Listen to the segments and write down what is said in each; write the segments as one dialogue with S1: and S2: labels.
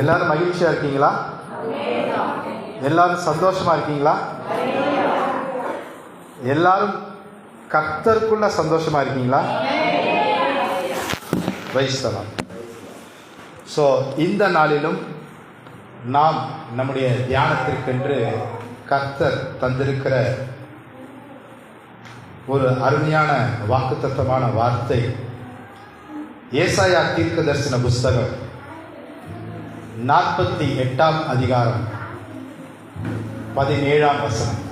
S1: எல்லாரும் மகிழ்ச்சியா இருக்கீங்களா? எல்லாரும் சந்தோஷமா இருக்கீங்களா? எல்லாரும் கர்த்தருக்குள்ள சந்தோஷமா இருக்கீங்களா? வைஸ்தலாம். ஸோ இந்த நாளிலும் நாம் நம்முடைய தியானத்திற்கென்று கர்த்தர் தந்திருக்கிற ஒரு அருமையான வாக்குத்தத்தமான வார்த்தை ஏசாயா தீர்க்கதரிசன புஸ்தகம் 48ஆம் அதிகாரம் 17ஆம் வசனம்.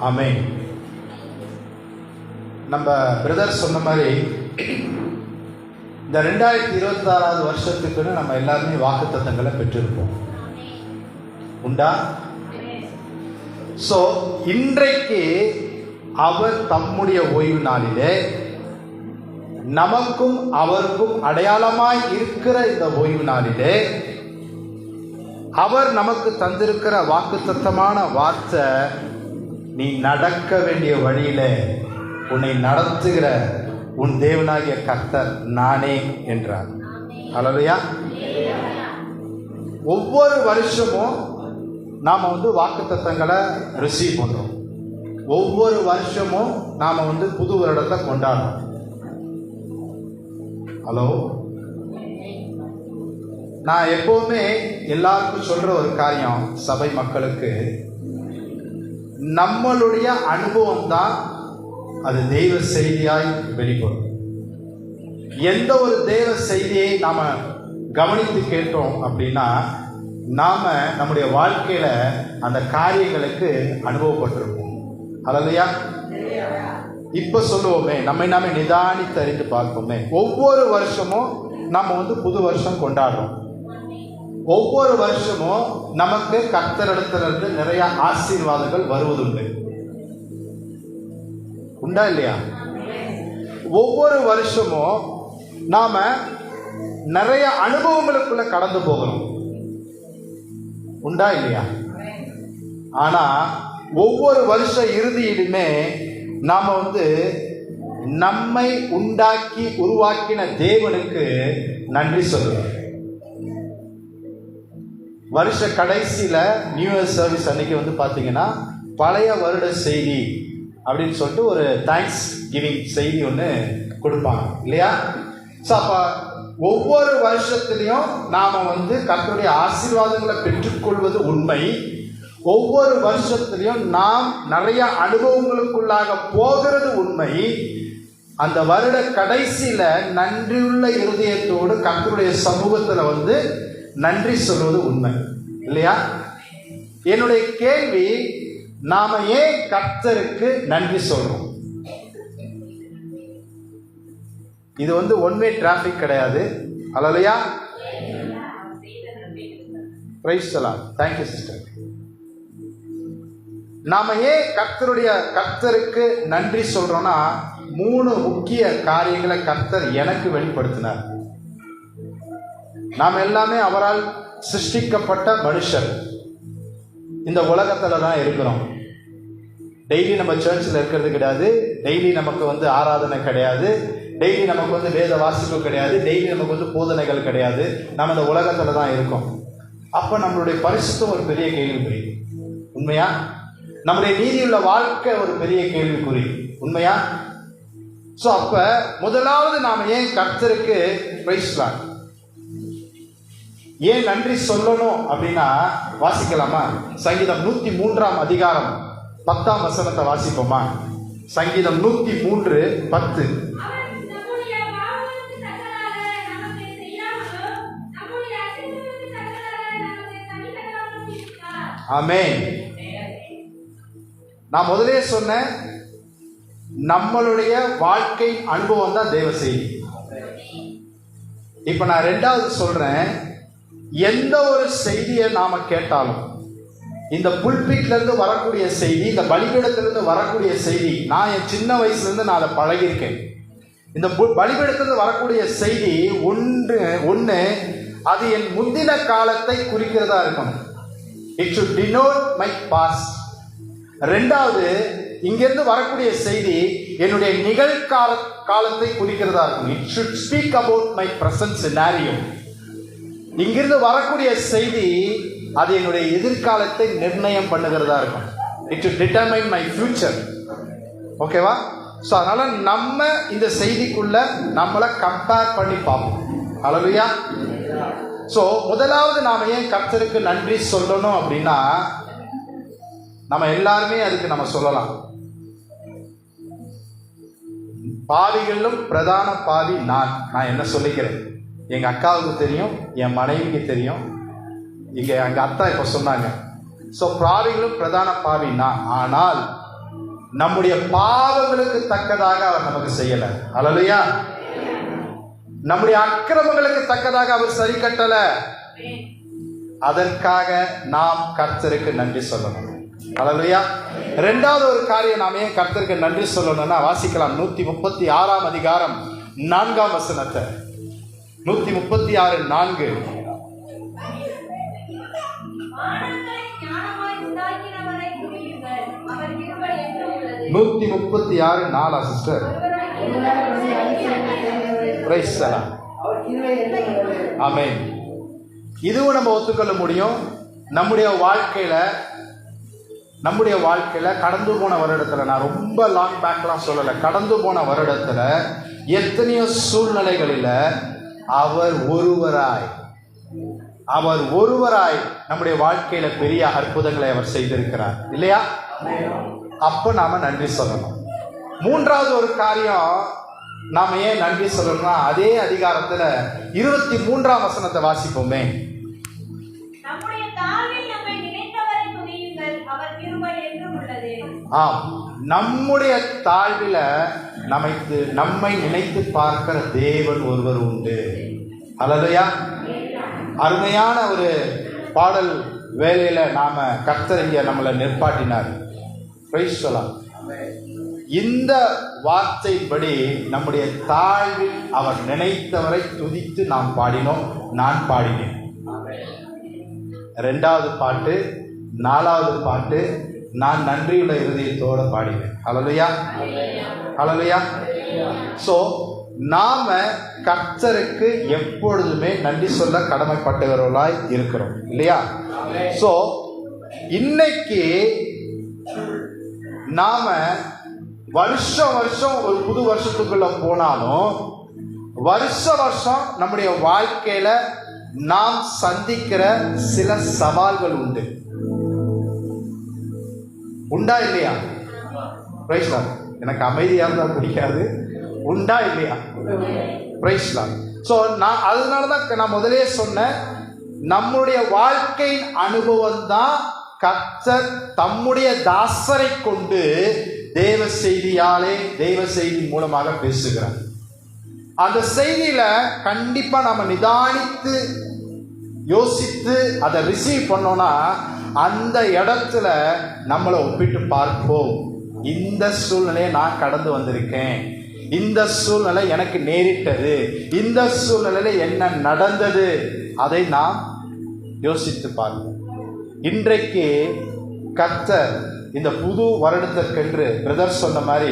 S1: ஆமென். நம்ம பிரதர் சொன்ன மாதிரி இந்த 2026 வருஷத்துக்குன்னு நம்ம எல்லாருமே வாக்குத்தத்தங்களை பெற்றிருப்போம். உண்டா? சோ இன்றைக்கு அவர் தம்முடைய ஓய்வு நாளிலே நமக்கும் அவருக்கும் அடையாளமாய் இருக்கிற இந்த ஓய்வு நாளிலே அவர் நமக்கு தந்திருக்கிற வாக்குத்தத்தமான வார்த்தை, நீ நடக்க வேண்டிய வழியிலே உன்னை நடத்துகிற உன் தேவனாகிய கர்த்தர் நானே என்றார். அல்லேலூயா. ஒவ்வொரு வருஷமும் நாம வாக்குத்தத்தங்களை ரிசீவ் பண்றோம். ஒவ்வொரு வருஷமும் நாம புது வருடத்தை கொண்டாடுறோம். ஹலோ, நான் எப்பவுமே எல்லாருக்கும் சொல்ற ஒரு காரியம், சபை மக்களுக்கு, நம்மளுடைய அனுபவம் தான் அது தெய்வ செய்தியாய் வெளிப்படும். எந்த ஒரு தெய்வ செய்தியை நாம கவனித்து கேட்டோம் அப்படின்னா நாம நம்முடைய வாழ்க்கையில அந்த காரியங்களுக்கு அனுபவப்பட்டிருப்போம். அல்லேலூயா. இப்ப சொல்லுவோமே, நம்மை நாம நிதானித்து அறிந்து பார்ப்போமே, ஒவ்வொரு வருஷமும் நம்ம புது வருஷம் கொண்டாடுறோம். ஒவ்வொரு வருஷமும் நமக்கு கர்த்தரிடத்திலிருந்து நிறைய ஆசீர்வாதங்கள் வருவதுண்டு. உண்டா இல்லையா? ஒவ்வொரு வருஷமும் நாம நிறைய அனுபவங்களுக்குள்ள கடந்து போகிறோம். உண்டா இல்லையா? ஆனா ஒவ்வொரு வருஷ இறுதியிலுமே நாம நம்மை உண்டாக்கி உருவாக்கின தேவனுக்கு நன்றி சொல்லுவோம். வருஷ கடைசியில நியூ இயர் சர்வீஸ் அன்னைக்கு பாத்தீங்கன்னா பழைய வருட செய்தி அப்படின்னு சொல்லிட்டு ஒரு தேங்க்ஸ் கிவிங் செய்தி ஒன்று கொடுப்பாங்க இல்லையா? ஸோ அப்போ ஒவ்வொரு வருஷத்துலையும் நாம கர்த்தருடைய ஆசீர்வாதங்களை பெற்றுக்கொள்வது உண்மை. ஒவ்வொரு வருஷத்துலையும் நாம் நிறைய அனுபவங்களுக்குள்ளாக போகிறது உண்மை. அந்த வருட கடைசியில நன்றியுள்ள இருதயத்தோடு கர்த்தருடைய சமூகத்துல நன்றி சொல்வது உண்மை இல்லையா? என்னுடைய கேள்வி, நாம ஏன் கர்த்தருக்கு நன்றி சொல்றோம்? இது ஒன் வே டிராபிக் கிடையாது. Hallelujah. Praise the lord. Thank you sister. நாம ஏன் கர்த்தருக்கு நன்றி சொல்றோம்னா 3 முக்கிய காரியங்களை கர்த்தர் எனக்கு வெளிப்படுத்தினார். நாம் எல்லாமே அவரால் சிருஷ்டிக்கப்பட்ட மனுஷர். இந்த உலகத்துல தான் இருக்கிறோம். டெய்லி நம்ம சர்ச்சில் இருக்கிறது கிடையாது. டெய்லி நமக்கு ஆராதனை கிடையாது. டெய்லி நமக்கு வேத வாசிப்பு கிடையாது. டெய்லி நமக்கு போதனைகள் கிடையாது. நம்ம இந்த உலகத்துல தான் இருக்கோம். அப்ப நம்மளுடைய பரிசுத்தம் ஒரு பெரிய கேள்விக்குறி. உண்மையா? நம்முடைய நீதியுள்ள வாழ்க்கை ஒரு பெரிய கேள்விக்குறி. உண்மையா? சோ அப்ப முதலாவது நாம ஏன் கர்த்தருக்கு பிரைஸ் தி லார்ட், ஏன் நன்றி சொல்லணும் அப்படின்னா வாசிக்கலாமா? சங்கீதம் 103ஆம் அதிகாரம் 10ஆம் வசனத்தை வாசிப்போமா? சங்கீதம் 103:10. ஆமென். நான் முதலே சொன்னேன், நம்மளுடைய வாழ்க்கை அனுபவம் தான் தேவ செய்தி. இப்ப நான் 2வது சொல்றேன், எந்த ஒரு செய்தியை நாம கேட்டாலும், இந்த புல்பிட்ல இருந்து வரக்கூடிய செய்தி, இந்த பலிபீடத்திலிருந்து வரக்கூடிய செய்தி, நான் என் சின்ன வயசுல இருந்து நான் அதை பழகியிருக்கேன். இந்த பலிபீடத்திலிருந்து வரக்கூடிய செய்தி ஒன்று அது என் முந்தின காலத்தை குறிக்கிறதா இருக்கணும். It should denote my past. ரெண்டாவது, இங்கிருந்து வரக்கூடிய செய்தி என்னுடைய நிகழ்காலத்தை குறிக்கிறதா இருக்கும். It should speak about my present scenario. இங்கிருந்து வரக்கூடிய செய்தி அது என்னுடைய எதிர்காலத்தை நிர்ணயம் பண்ணுகிறதா இருக்கும். It should determine my future. ஓகேவா? ஸோ அதனால நம்ம இந்த செய்திக்குள்ள நம்மளை கம்பேர் பண்ணி பார்ப்போம். ஹல்லேலூயா. ஸோ முதலாவது நாம ஏன் கர்த்தருக்கு நன்றி சொல்லணும் அப்படின்னா, நம்ம எல்லாருமே அதுக்கு நம்ம சொல்லலாம். பாவிகளிலும் பிரதான பாவி நான் என்ன சொல்லிக்கிறேன். எங்க அக்காவுக்கு தெரியும், என் மனைவிக்கு தெரியும், இங்க எங்க அத்தா இப்ப சொன்னாங்க. ஸோ பாவிகளும் பிரதான பாவி நான். ஆனால் நம்முடைய பாவங்களுக்கு தக்கதாக அவர் நமக்கு செய்யல. ஹல்லேலூயா. நம்முடைய அக்கிரமங்களுக்கு தக்கதாக அவர் சரி கட்டல. அதற்காக நாம் கர்த்தருக்கு நன்றி சொல்லணும். ஹல்லேலூயா. இரண்டாவது ஒரு காரியம் நாம ஏன் கர்த்தருக்கு நன்றி சொல்லணும்னா, வாசிக்கலாம் 136 அதிகாரம் 4 வசனத்தை. 136:4. சிஸ்டர். ஆமென். இதுவும் நம்ம ஒத்துக்கொள்ள முடியும். நம்முடைய வாழ்க்கையில கடந்து போன வருடத்துல, நான் ரொம்ப லாங் பேக்லாம் சொல்லல, கடந்து போன வருடத்துல எத்தனையோ சூழ்நிலைகளில் அவர் ஒருவராய் நம்முடைய வாழ்க்கையில பெரிய அற்புதங்களை அவர் செய்திருக்கிறார் இல்லையா? அப்ப நாம நன்றி சொல்லணும். மூன்றாவது ஒரு காரியம் நாம ஏன் நன்றி சொல்லணும்னா, அதே அதிகாரத்துல 23 வசனத்தை வாசிப்போமே. நம்முடைய தாழ்வில நம்மை நினைத்து பார்க்கிற தேவன் ஒருவர் உண்டு. ஹல்லேலூயா. அருமையான ஒரு பாடல் வேலையில நாம கர்த்தர் இங்க நம்மளை நிற்பாட்டினார். பிரைஸ் சொல்லலாம். இந்த வார்த்தைப்படி நம்முடைய தாழ்வில் அவர் நினைத்தவரை துதித்து நாம் பாடினோம். நான் பாடினேன். 2வது பாட்டு, 4வது பாட்டு நான் நன்றியுள்ள இருதயத்தோட பாடினேன். ஹல்லேலூயா. ஹல்லேலூயா. சோ நாம கர்த்தருக்கு எப்பொழுதுமே நன்றி சொல்ல கடமைப்பட்டவர்களாய் இருக்கிறோம் இல்லையா? சோ இன்னைக்கு நாம வருஷம் ஒரு புது வருஷத்துக்குள்ள போனாலும் வருஷம் நம்முடைய வாழ்க்கையில நாம் சந்திக்கிற சில சவால்கள் உண்டா இல்லையா? Praise Lord. எனக்கு அமைதியா இருந்தா பிடிக்காது. உண்டா இல்லையா? Praise Lord. சோ நான் அதனாலதான் நான் முதலே சொன்னேன், நம்முடைய வாழ்க்கை அனுபவம் தான் கர்த்தர் தம்முடைய தாசரை கொண்டு தேவ செய்தி மூலமாக பேசுகிறார். அந்த செய்தியில கண்டிப்பா நம்ம நிதானித்து யோசித்து அதை ரிசீவ் பண்ணோம்னா, அந்த இடத்துல நம்மளை ஒப்பிட்டு பார்ப்போம். இந்த சூழ்நிலையை நான் கடந்து வந்திருக்கேன், இந்த சூழ்நிலை எனக்கு நேரிட்டது, இந்த சூழ்நிலையில என்ன நடந்தது, அதை நாம் யோசித்து பார்ப்போம். இன்றைக்கு கர்த்தர் இந்த புது வருடத்திற்கென்று பிரதர் சொன்ன மாதிரி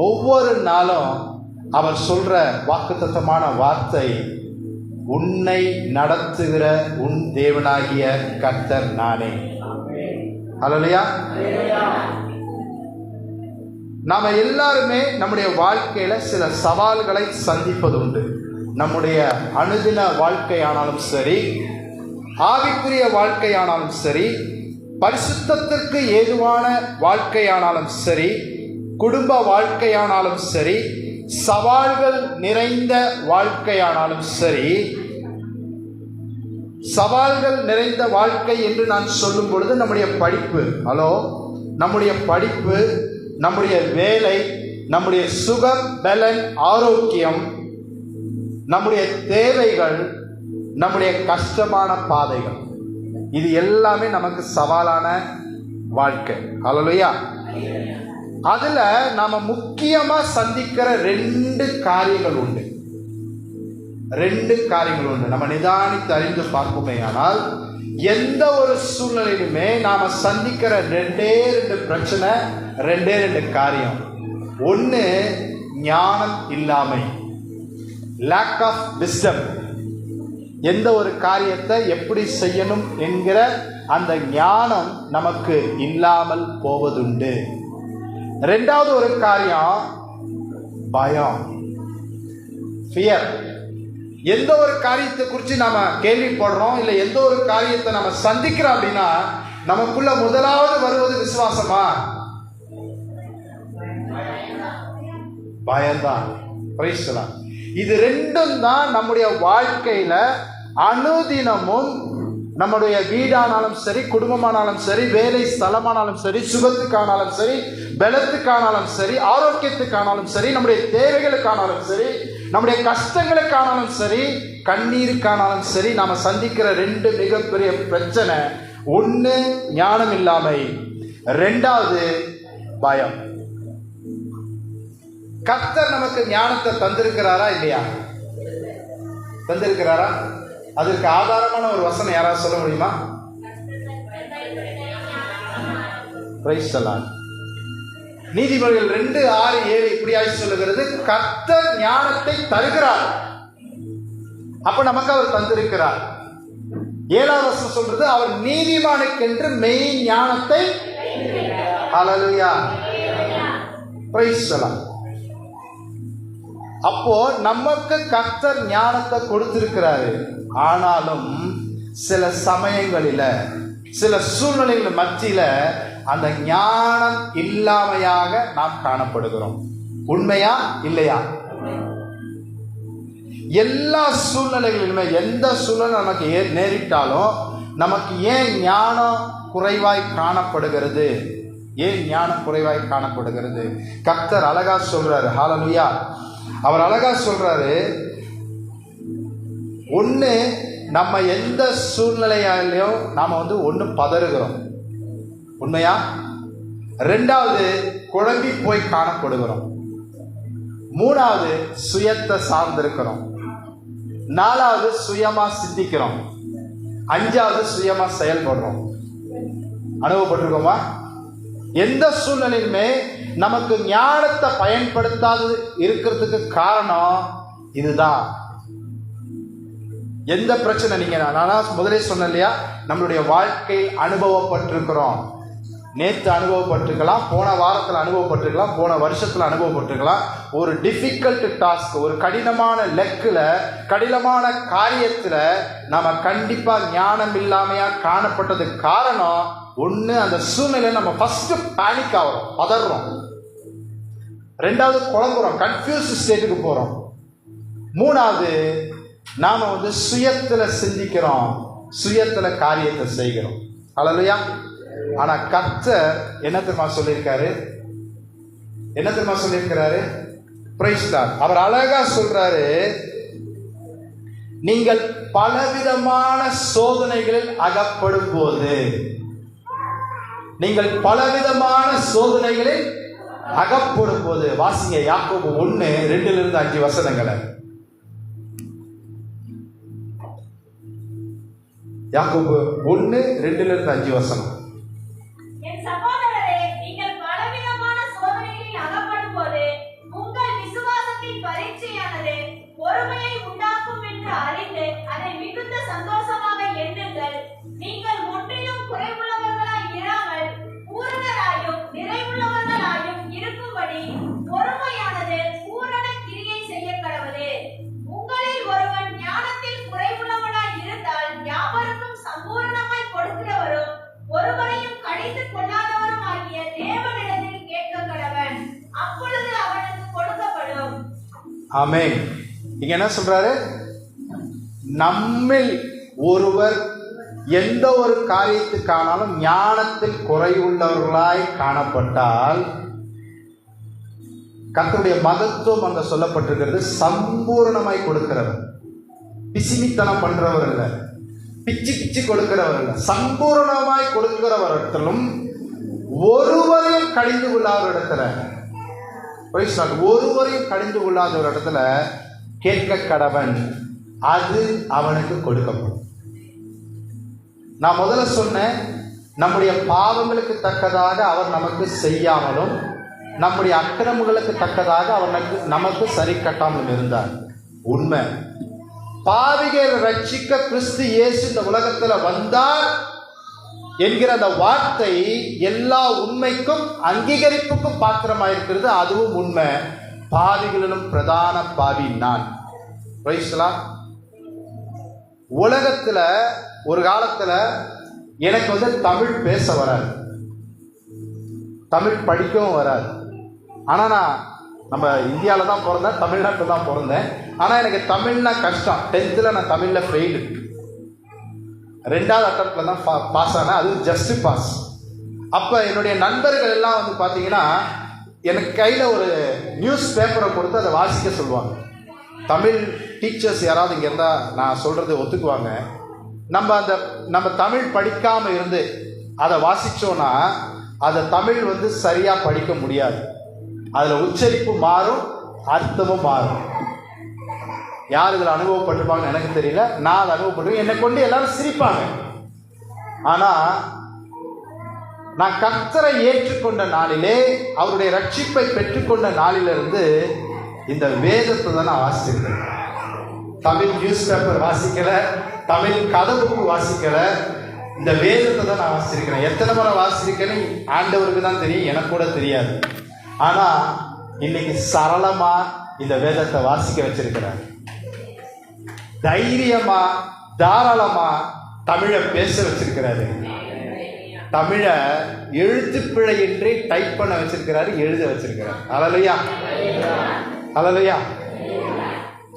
S1: ஒவ்வொரு நாளும் அவர் சொல்ற வாக்குத்தத்தமான வார்த்தை, உன்னை நடத்துகிற உன் தேவனாகிய கர்த்தர் நானே. ஹல்லேலூயா. நாம எல்லாருமே நம்முடைய வாழ்க்கையில சில சவால்களை சந்திப்பது உண்டு. நம்முடைய அனுதின வாழ்க்கையானாலும் சரி, ஆவிக்குரிய வாழ்க்கையானாலும் சரி, பரிசுத்தத்திற்கு ஏதுவான வாழ்க்கையானாலும் சரி, குடும்ப வாழ்க்கையானாலும் சரி, சவால்கள் நிறைந்த வாழ்க்கையானாலும் சரி. சவால்கள் நிறைந்த வாழ்க்கை என்று நான் சொல்லும் பொழுது நம்முடைய படிப்பு, நம்முடைய படிப்பு, நம்முடைய வேலை, நம்முடைய சுகம், பலன், ஆரோக்கியம், நம்முடைய தேவைகள், நம்முடைய கஷ்டமான பாதைகள், இது எல்லாமே நமக்கு சவாலான வாழ்க்கை. ஹல்லேலூயா. அதுல நாம முக்கியமா சந்திக்கிற 2 காரியங்கள் உண்டு. 2 காரியங்கள் உண்டு. நம்ம நிதானித்து அறிந்து பார்ப்போமே ஆனால் எந்த ஒரு சூழ்நிலையிலுமே நாம சந்திக்கிற 2 பிரச்சனை, 2 காரியம். ஒன்று ஞானம் இல்லாமை, லேக் ஆஃப் விஸ்டம். எந்த ஒரு காரியத்தை எப்படி செய்யணும் என்கிற அந்த ஞானம் நமக்கு இல்லாமல் போவதுண்டு. 2வது ஒரு காரியம் பயம், ஃபியர். எந்த ஒரு காரியத்தை குறித்து நாம கேள்விப்படுறோம், இல்லை எந்த ஒரு காரியத்தை நம்ம சந்திக்கிறோம் அப்படின்னா நமக்குள்ள முதலாவது வருவது விசுவாசமா? பயம்தான். இது 2ம் தான் நம்முடைய வாழ்க்கையில அனுதினமும், நம்முடைய வீடானாலும் சரி, குடும்பமானாலும் சரி, வேலை ஸ்தலமானாலும் சரி, சுகத்துக்கானாலும் சரி, பலத்துக்கானாலும் சரி, ஆரோக்கியத்துக்கானாலும் சரி, நம்முடைய தேவைகளுக்கானாலும் சரி, நம்முடைய கஷ்டங்களுக்கானாலும் சரி, கண்ணீருக்கானாலும் சரி, நாம சந்திக்கிற 2 மிகப்பெரிய பிரச்சனை. ஒன்று ஞானம் இல்லாமை, 2வது பயம். கர்த்தர் நமக்கு ஞானத்தை தந்திருக்கிறாரா இல்லையா? தந்திருக்கிறாரா? அதற்கு ஆதாரமான ஒரு வசனம் யாராவது சொல்ல முடியுமா? நீதிமொழிகள் 2:6-7 இப்படியாய் சொல்லுகிறது, கர்த்தர் ஞானத்தை தருகிறார். அப்ப நமக்கு அவர் தந்திருக்கிறார். 7வது வசனம் சொல்றது, அவர் நீதிமானுக்கென்று மெய் ஞானத்தை. ஹல்லேலூயா, பிரைஸ் தி லார்ட். அப்போ நமக்கு கர்த்தர் ஞானத்தை கொடுத்திருக்கிறாரு. ஆனாலும் சில சமயங்களில, சில சூழ்நிலைகள் மத்தியில அந்த ஞானம் இல்லாமையாக நாம் காணப்படுகிறோம். உண்மையா இல்லையா? எல்லா சூழ்நிலைகளிலுமே, எந்த சூழ்நிலை நமக்கு நேரிட்டாலும் நமக்கு ஏன் ஞானம் குறைவாய் காணப்படுகிறது? ஏன் ஞானம் குறைவாய் காணப்படுகிறது? கர்த்தர் அழகா சொல்றாரு. ஹல்லேலூயா. அவர் அழகா சொல்றாரு, ஒன்று நம்ம எந்த சூழ்நிலையாலையும் நாம ஒன்று பதறுகிறோம். உண்மையா? 2வது குழம்பி போய் காணப்படுகிறோம். 3வது சுயத்தை சார்ந்திருக்கிறோம். 4வது சுயமா சிந்திக்கிறோம். 5வது சுயமா செயல்படுறோம். அனுபவப்பட்டிருக்கோமா? எந்த சூழ்நிலையுமே நமக்கு ஞானத்தை பயன்படுத்தாது இருக்கிறதுக்கு காரணம் இதுதான். எந்த பிரச்சனை, நீங்க நான் முதலே சொன்னேன் இல்லையா, நம்மளுடைய வாழ்க்கை அனுபவப்பட்டிருக்கிறோம். நேற்று அனுபவப்பட்டிருக்கலாம், போன வாரத்தில் அனுபவப்பட்டிருக்கலாம், போன வருஷத்துல அனுபவப்பட்டிருக்கலாம். ஒரு டிஃபிகல்ட் டாஸ்க், ஒரு கடினமான லெக்கில், கடினமான காரியத்துல நாம கண்டிப்பா ஞானம் இல்லாமையா காணப்பட்டதுக்கு காரணம் ஒன்று, அந்த சூழ்நிலை நம்ம ஃபர்ஸ்ட் பேனிக் ஆகிறோம், பதறோம். 2வது குழம்புறோம், கன்ஃபியூஸ் ஸ்டேட்டுக்கு போறோம். 3வது நாம சுயத்துல சிந்திக்கிறோம், சுயத்துல காரியத்தை செய்கிறோம். ஹல்லேலூயா. ஆனா கர்த்தர் என்ன தெரியுமா சொல்லியிருக்காரு? என்ன தெரியுமா சொல்லியிருக்கிறாரு? Price the Lord. அவர் அழகா சொல்றாரு, நீங்கள் பலவிதமான சோதனைகளில் அகப்படும் போது, நீங்கள் பலவிதமான சோதனைகளில் அகப்படும் போது. வாசிங்க யாக்கோபு 1:2-5 வசனங்களை. யாக்கோபு 1:2-5 வசனம்.
S2: என் சகோதரரே, நீங்கள் பலவிதமான சோதனைகளில் அகப்படும் போது உங்கள் விசுவாசத்தின் பரீட்சையானது பொறுமையை உண்டாக்கும் என்று அறிந்து அதை மிகுந்த சந்தோஷமாக எண்ணுங்கள். நீங்கள் முற்றிலும் குறைவுள்ளவர்களாய் இராமல் பூரணராயும் நிறைவுள்ளவர்களாயும் இருக்கும்படி பொறுமையானது பூரண கிரியை செய்ய கடவுது. உங்களில் ஒருவன் ஞானத்தில் குறைவுள்ளவனாய் இருந்தால் யாவருக்கும் சம்பூர்ணமாய் கொடுக்கிறவரும் ஒருவரையும் கடிந்து கொள்ளாதவரும் ஆகிய தேவனிடத்தில் கேட்க கடவன். அப்பொழுது அவனுக்கு கொடுக்கப்படும்.
S1: ஆமென். இங்க என்ன சொல்றாரு? நம்மில் ஒருவர் எந்த ஒரு காரியத்துக்கானாலும் ஞானத்தில் குறைவுள்ளவர்களாய் காணப்பட்டால், கர்த்தருடைய மகத்துவம் அங்க சொல்லப்பட்டிருக்கிறது, சம்பூர்ணமாய் கொடுக்கிறவர். பிசிமித்தனம் பண்றவர் இல்ல, பிச்சு பிச்சு கொடுக்கிறவர் இல்ல, சம்பூர்ணமாய் கொடுக்கிறவரிடத்திலும் ஒருவரையும் கடிந்து கொள்ளாத இடத்துல, ஒருவரையும் கடிந்து கொள்ளாத ஒரு இடத்துல கேட்க கடவன். அது அவனுக்கு கொடுக்கப்படும். நான் முதல்ல சொன்னேன், நம்முடைய பாவங்களுக்கு தக்கதாக அவர் நமக்கு செய்யாமலும் நம்முடைய அக்கிரமங்களுக்கு தக்கதாக அவர் நமக்கு சரி கட்டாமலும் இருந்தார். உண்மை. பாவிகளை ரட்சிக்க கிறிஸ்து இயேசு இந்த உலகத்துல வந்தார் என்கிற அந்த வார்த்தை எல்லா உண்மைக்கும் அங்கீகரிப்புக்கும் பாத்திரமாயிருக்கிறது. அதுவும் உண்மை. பாவிகளிலும் பிரதான பாவி நான். உலகத்துல ஒரு காலத்துல எனக்கு தமிழ் பேச வராது, தமிழ் படிக்கவும் வராது. ஆனா நான் நம்ம இந்தியாவில தான் பிறந்தேன், தமிழ்நாட்டில் தான் பிறந்தேன். ஆனா எனக்கு தமிழ்னா கஷ்டம். 10th நான் தமிழ்ல ஃபெயிலு. 2வது அட்டம்ப்ட்ல தான் பாஸ் ஆனேன், அதுவும் ஜஸ்ட் பாஸ். அப்ப என்னுடைய நண்பர்கள் எல்லாம் பாத்தீங்கன்னா எனக்கு கையில ஒரு நியூஸ் பேப்பரை கொடுத்து அதை வாசிக்க சொல்லுவாங்க. தமிழ் டீச்சர்ஸ் யாராவது இங்க இருந்தா நான் சொல்றது ஒத்துக்குவாங்க. நம்ம தமிழ் படிக்காம இருந்து அதை வாசிச்சோம்னா அதை தமிழ் சரியா படிக்க முடியாது. அதுல உச்சரிப்பு மாறும், அர்த்தமும் மாறும். யார் இதுல அனுபவப்பட்டிருப்பாங்கன்னு எனக்கு தெரியல. நான் அதை அனுபவப்பட்டிருக்கேன். என்னை கொண்டு எல்லாரும் சிரிப்பாங்க. ஆனா நான் கர்த்தரை ஏற்றுக்கொண்ட நாளிலே, அவருடைய ரட்சிப்பை பெற்றுக்கொண்ட நாளிலிருந்து இந்த வேதத்தை தான் நான் வாசிச்சிருக்கேன். தமிழ் நியூஸ் பேப்பர் வாசிக்கல, தமிழ் கதை புக்கு வாசிக்கல, இந்த வேதத்தை தான் நான் வாசிச்சிருக்கிறேன். எத்தனை முறை வாசிச்சிருக்கேன்னு ஆண்டவருக்கு தான் தெரியும், எனக்கு கூட தெரியாது. ஆனா இன்னைக்கு சரளமா இந்த வேதத்தை வாசிக்க வச்சிருக்கிறார். தைரியமா தாராளமா தமிழை பேச வச்சிருக்கிறாரு. தமிழ எழுத்துப்பிழையின்றி டைப் பண்ண வச்சிருக்கிறாரு, எழுத வச்சிருக்கிறார். அல்லேலூயா, அல்லேலூயா.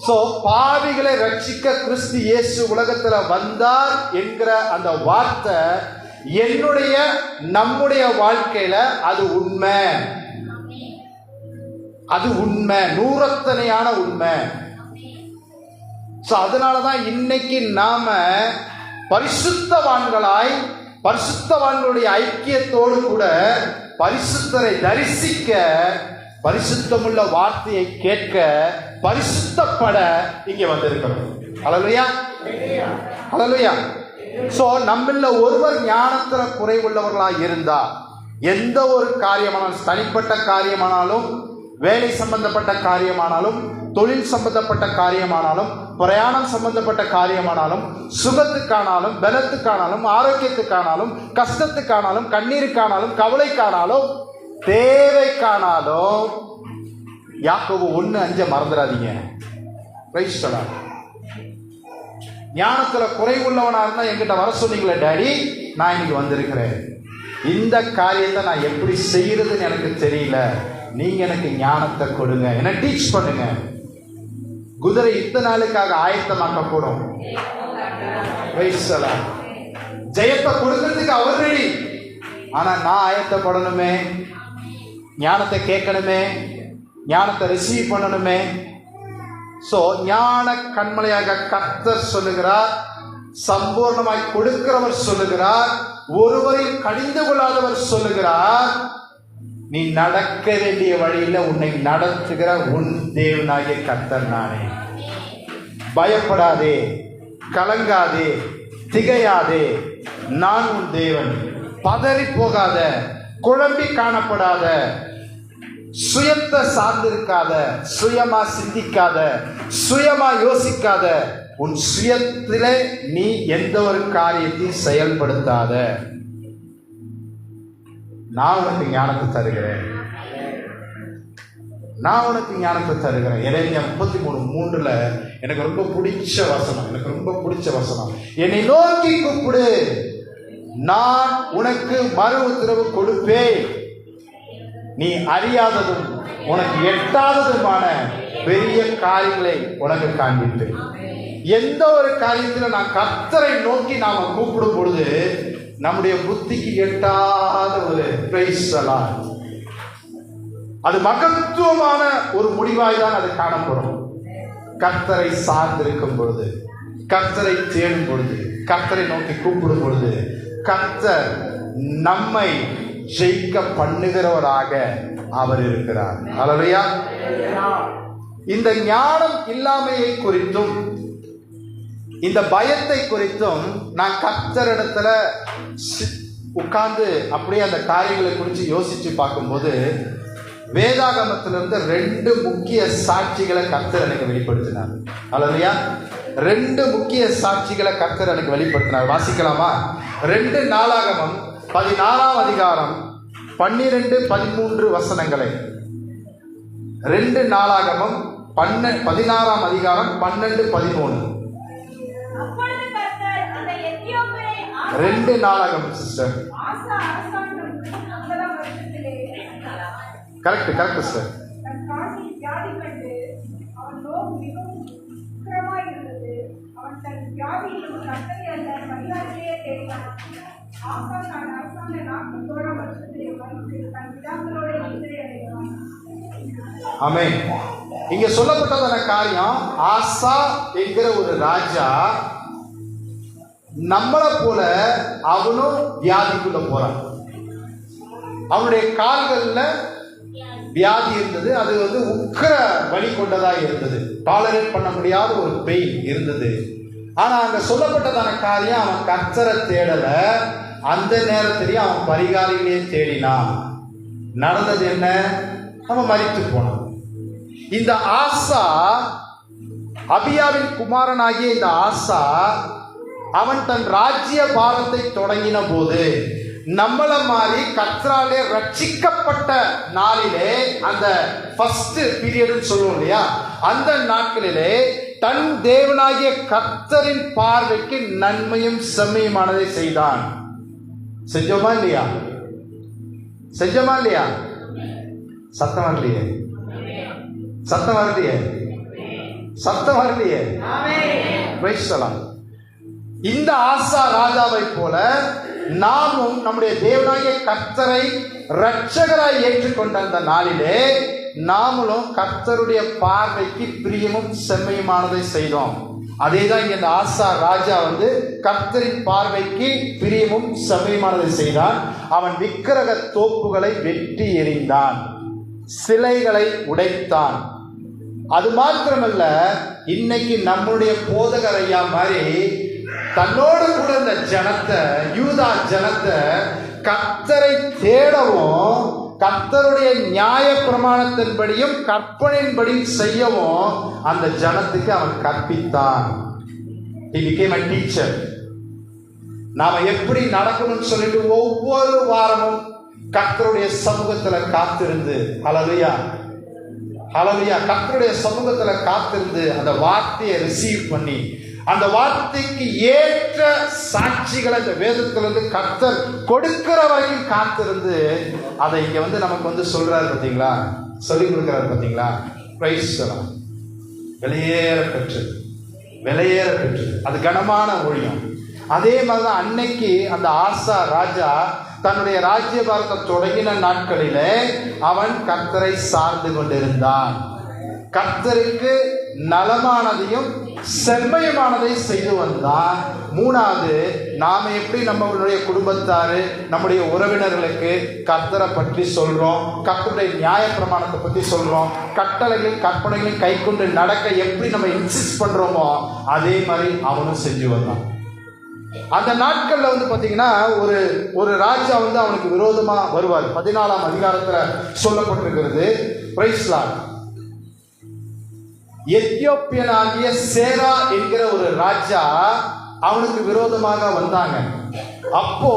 S1: சோ பாவிகளை ரட்சிக்க கிறிஸ்து இயேசு உலகத்துல வந்தார் என்கிற அந்த வார்த்தை என்னுடைய நம்முடைய வாழ்க்கையில அது உண்மை, அது உண்மை, நூறத்தனையான உண்மை. அதனாலதான் இன்னைக்கு நாம பரிசுத்தவான்களாய், பரிசுத்தவான்களுடைய ஐக்கியத்தோடு கூட பரிசுத்தரை தரிசிக்க, பரிசுத்தமுள்ள வார்த்தையை கேட்க, பரிசுத்தப்பட இங்க வந்திருக்கிறோம். அல்லேலூயா, அல்லேலூயா. சோ நம்மள ஒருவர் ஞானத்துல குறைவுள்ளவர்களாய் இருந்தா, எந்த ஒரு காரியமானாலும், தனிப்பட்ட காரியமானாலும், வேலை சம்பந்தப்பட்ட காரியமானாலும், தொழில் சம்பந்தப்பட்ட காரியமானாலும், பிரயாணம் சம்பந்தப்பட்ட காரியமானாலும், சுகத்துக்கானாலும், பலத்துக்கானாலும், ஆரோக்கியத்துக்கானாலும், கஷ்டத்துக்கானாலும், கண்ணீருக்கானாலும், கவலைக்கானாலும், தேவைக்கானாலும், யாக்கோபு 1:5 மறந்துடாதீங்க. ஞானத்துல குறைவுள்ளவனா இருந்தா என்கிட்ட வர சொன்னீங்களே டாடி, நான் இன்னைக்கு வந்திருக்கிறேன். இந்த காரியத்தை நான் எப்படி செய்யறதுன்னு எனக்கு தெரியல, நீங்க எனக்கு ஞானத்தை கொடுங்க, என்ன டீச் பண்ணுங்க. குதிரை இத்தனை நாளுக்காக ஆயத்தமாக்கப்படும். ஜெயத்தை கொடுக்கறதுக்கு அவர் ரெடி. ஆனா நான் ஆயத்தப்படணுமே, ஞானத்தை கேட்கணுமே, ஞானத்தை ரிசீவ் பண்ணணுமே. சோ ஞான கண்மலையாக கர்த்தர் சொல்லுகிறார், சம்பூர்ணமாய் கொடுக்கிறவர் சொல்லுகிறார், ஒருவரையும் கடிந்து கொள்ளாதவர் சொல்லுகிறார், நீ நடக்க வேண்டிய வழியில உன்னை நடத்துகிற உன் தேவனாகிய கர்த்தர் நானே. பயப்படாதே, கலங்காதே, திகையாதே, நான் உன் தேவன். பதறி போகாத, குழம்பி காணப்படாத, சுயத்தை சார்ந்திருக்காத, சுயமா சிந்திக்காத, சுயமா யோசிக்காத, உன் சுயத்திலே நீ எந்த ஒரு காரியத்தையும் செயல்படுத்தாத. நான் உனக்கு ஞானத்தை தருகிறேன், நான் உனக்கு ஞானத்தை தருகிறேன். எரேமியா 33:3 எனக்கு ரொம்ப பிடிச்ச வசனம், எனக்கு ரொம்ப பிடிச்ச வசனம். என்னை நோக்கி கூப்பிடு, நான் உனக்கு மறு உத்தரவு கொடுப்பேன், நீ அறியாததும் உனக்கு எட்டாததுமான பெரிய காரியங்களை உனக்கு காண்பிப்பேன். எந்த ஒரு காரியத்துல நான் கர்த்தரை நோக்கி நாம கூப்பிடும் பொழுது நம்முடைய புத்திக்கு எட்டாத ஒரு பிரைஸ்லாம், அது மகத்துவமான ஒரு முடிவாய் தான் அது காணப்படும். கர்த்தரை சார்ந்திருக்கும் பொழுது, கர்த்தரை தேடும் பொழுது, கர்த்தரை நோக்கி கூப்பிடும் பொழுது, கர்த்தர் நம்மை ஜெயிக்க பண்ணுகிறவராக அவர் இருக்கிறார். அல்லேலூயா. இந்த ஞானம் இல்லாமையை குறித்தும் இந்த பயத்தை குறித்தும் நான் கர்த்தரிடத்துல உட்கார்ந்து அப்படியே அந்த காரியங்களை குறித்து யோசிச்சு பார்க்கும்போது வேதாகமத்திலிருந்து 2 முக்கிய சாட்சிகளை கர்த்தர் எனக்கு வெளிப்படுத்தினார். அல்லையா? 2 முக்கிய சாட்சிகளை கர்த்தர் எனக்கு வெளிப்படுத்தினார். வாசிக்கலாமா? 2 நாளாகமம் 16ஆம் அதிகாரம் 12, 13 வசனங்களை. 2 நாளாகமம் 16ஆம் அதிகாரம் 12, 13.
S2: அப்பொழுது கர்த்தர் அந்த எத்தியோப்பியரை
S1: 2 நாளாகமம் சிஸ்டர்.
S2: ஆசா அரசாண்ட 50 வருஷத்திலே
S1: கரெக்ட் சார்.
S2: தன் காசில் வியாதி கண்டு அவன் நோய் மிகவும் உக்கிரமாயிருந்தது. அவன் தன் வியாதியிலும் கர்த்தரை அல்ல பரிகாரிலேயே தேடினான். ஆசா தான் அரசாண்ட 41 வருஷத்திலே மரித்து தன் பிதாக்களோட நித்திரை அடைந்தான்.
S1: ஆமென். இங்க சொல்லப்பட்டதான காரியம், ஆசா என்கிற ஒரு ராஜா நம்மளை போல அவனும் வியாதிக்குள்ள போறான். அவனுடைய கால்கள்ல வியாதி இருந்தது. அது உக்கிர வலி கொண்டதா இருந்தது. டாலரேட் பண்ண முடியாத ஒரு பெயின் இருந்தது. ஆனா அங்க சொல்லப்பட்டதான காரியம், அவன் கர்த்தரை தேடல, அந்த நேரத்திலேயே அவன் பரிகாரிகளே தேடினான். நடந்தது என்ன? அவன் மரித்து போனான். இந்த ஆசா, அபியாவின் குமாரனாகிய இந்த ஆசா, அவன் தன் ராஜ்ய பாரத்தை தொடங்கின போது நம்மள மாதிரி கர்த்தராலே ரட்சிக்கப்பட்ட நாளிலே, அந்த ஃபர்ஸ்ட் பீரியட்னு சொல்லுவோம் இல்லையா, அந்த நாட்களிலே தன் தேவனாகிய கர்த்தரின் பார்வைக்கு நன்மையும் செம்மையுமானதை செய்தான். செஞ்சோமா இல்லையா? செஞ்சோமா இல்லையா? சத்தம் வரலையே, சத்தம் வரலையே, சத்தம் வரலையே. Price the Lord. இந்த ஆசா ராஜாவை போல நாமும் நம்முடைய தேவனாகிய கர்த்தரை இரட்சகராய் ஏற்றுக்கொண்ட அந்த நாளிலே நாமளும் கர்த்தருடைய பார்வைக்கு பிரியமும் செம்மையுமானதை செய்தோம். அதேதான் இந்த ஆசா ராஜா கர்த்தரின் பார்வைக்கு பிரியமும் செம்மையுமானதை செய்தான். அவன் விக்கிரக தோப்புகளை வெட்டி எறிந்தான், சிலைகளை உடைத்தான். அது மாத்திரமல்ல, இன்னைக்கு நம்முடைய போதகர் ஐயா மாதிரி தன்னோடு கூட இந்த ஜனத்தை, யூதா ஜனத்தை கர்த்தரை தேடவும், கர்த்தருடைய நியாய பிரமாணத்தின்படியும் கற்பனையின்படியும் செய்யவும் அந்த ஜனத்துக்கு அவன் கற்பித்தான். He became a teacher. நாம எப்படி நடக்கணும்னு சொல்லிட்டு ஒவ்வொரு வாரமும் கர்த்தருடைய சமூகத்துல காத்திருந்து, ஹல்லேலூயா ஹல்லேலூயா, கர்த்தருடைய சமூகத்துல காத்திருந்து அந்த வார்த்தையை ரிசீவ் பண்ணி, அந்த வார்த்தைக்கு ஏற்ற சாட்சிகளை இந்த வேதத்திலிருந்து கர்த்தர் கொடுக்கிற வரைக்கும் காத்திருந்து அதை இங்க நமக்கு சொல்றாரு பார்த்தீங்களா, சொல்லிக் கொடுக்கிறாரு பார்த்தீங்களா. Price the Lord. வெளியேற பெற்றது, வெளியேற பெற்றது, அது கனமான ஊழியம். அதே மாதிரிதான் அன்னைக்கு அந்த ஆசா ராஜா தன்னுடைய ராஜ்ய பாரத்தை தொடங்கின நாட்களிலே அவன் கர்த்தரை சார்ந்து கொண்டிருந்தான். கர்த்தருக்கு நலமானதையும் செம்மையுமானதை செய்து வந்தான். 3வது, நாம எப்படி நம்மளுடைய குடும்பத்தாரு, நம்முடைய உறவினர்களுக்கு கர்த்தரை பற்றி சொல்றோம், கர்த்தருடைய நியாய பிரமாணத்தை பற்றி சொல்றோம், கட்டளைகளையும் கற்பனைகளையும் கை கொண்டு நடக்க எப்படி நம்ம இன்சிஸ்ட் பண்றோமோ அதே மாதிரி அவனும் செஞ்சு வந்தான். அந்த நாட்கள்ல பாத்தீங்கன்னா ஒரு ராஜா அவனுக்கு விரோதமா வருவார். 14ஆம் அதிகாரத்துல சொல்லப்பட்டிருக்கிறது. Price the Lord. எத்தியோப்பியனாகிய சேரா என்கிற ஒரு ராஜா அவனுக்கு விரோதமாக வந்தாங்க. அப்போ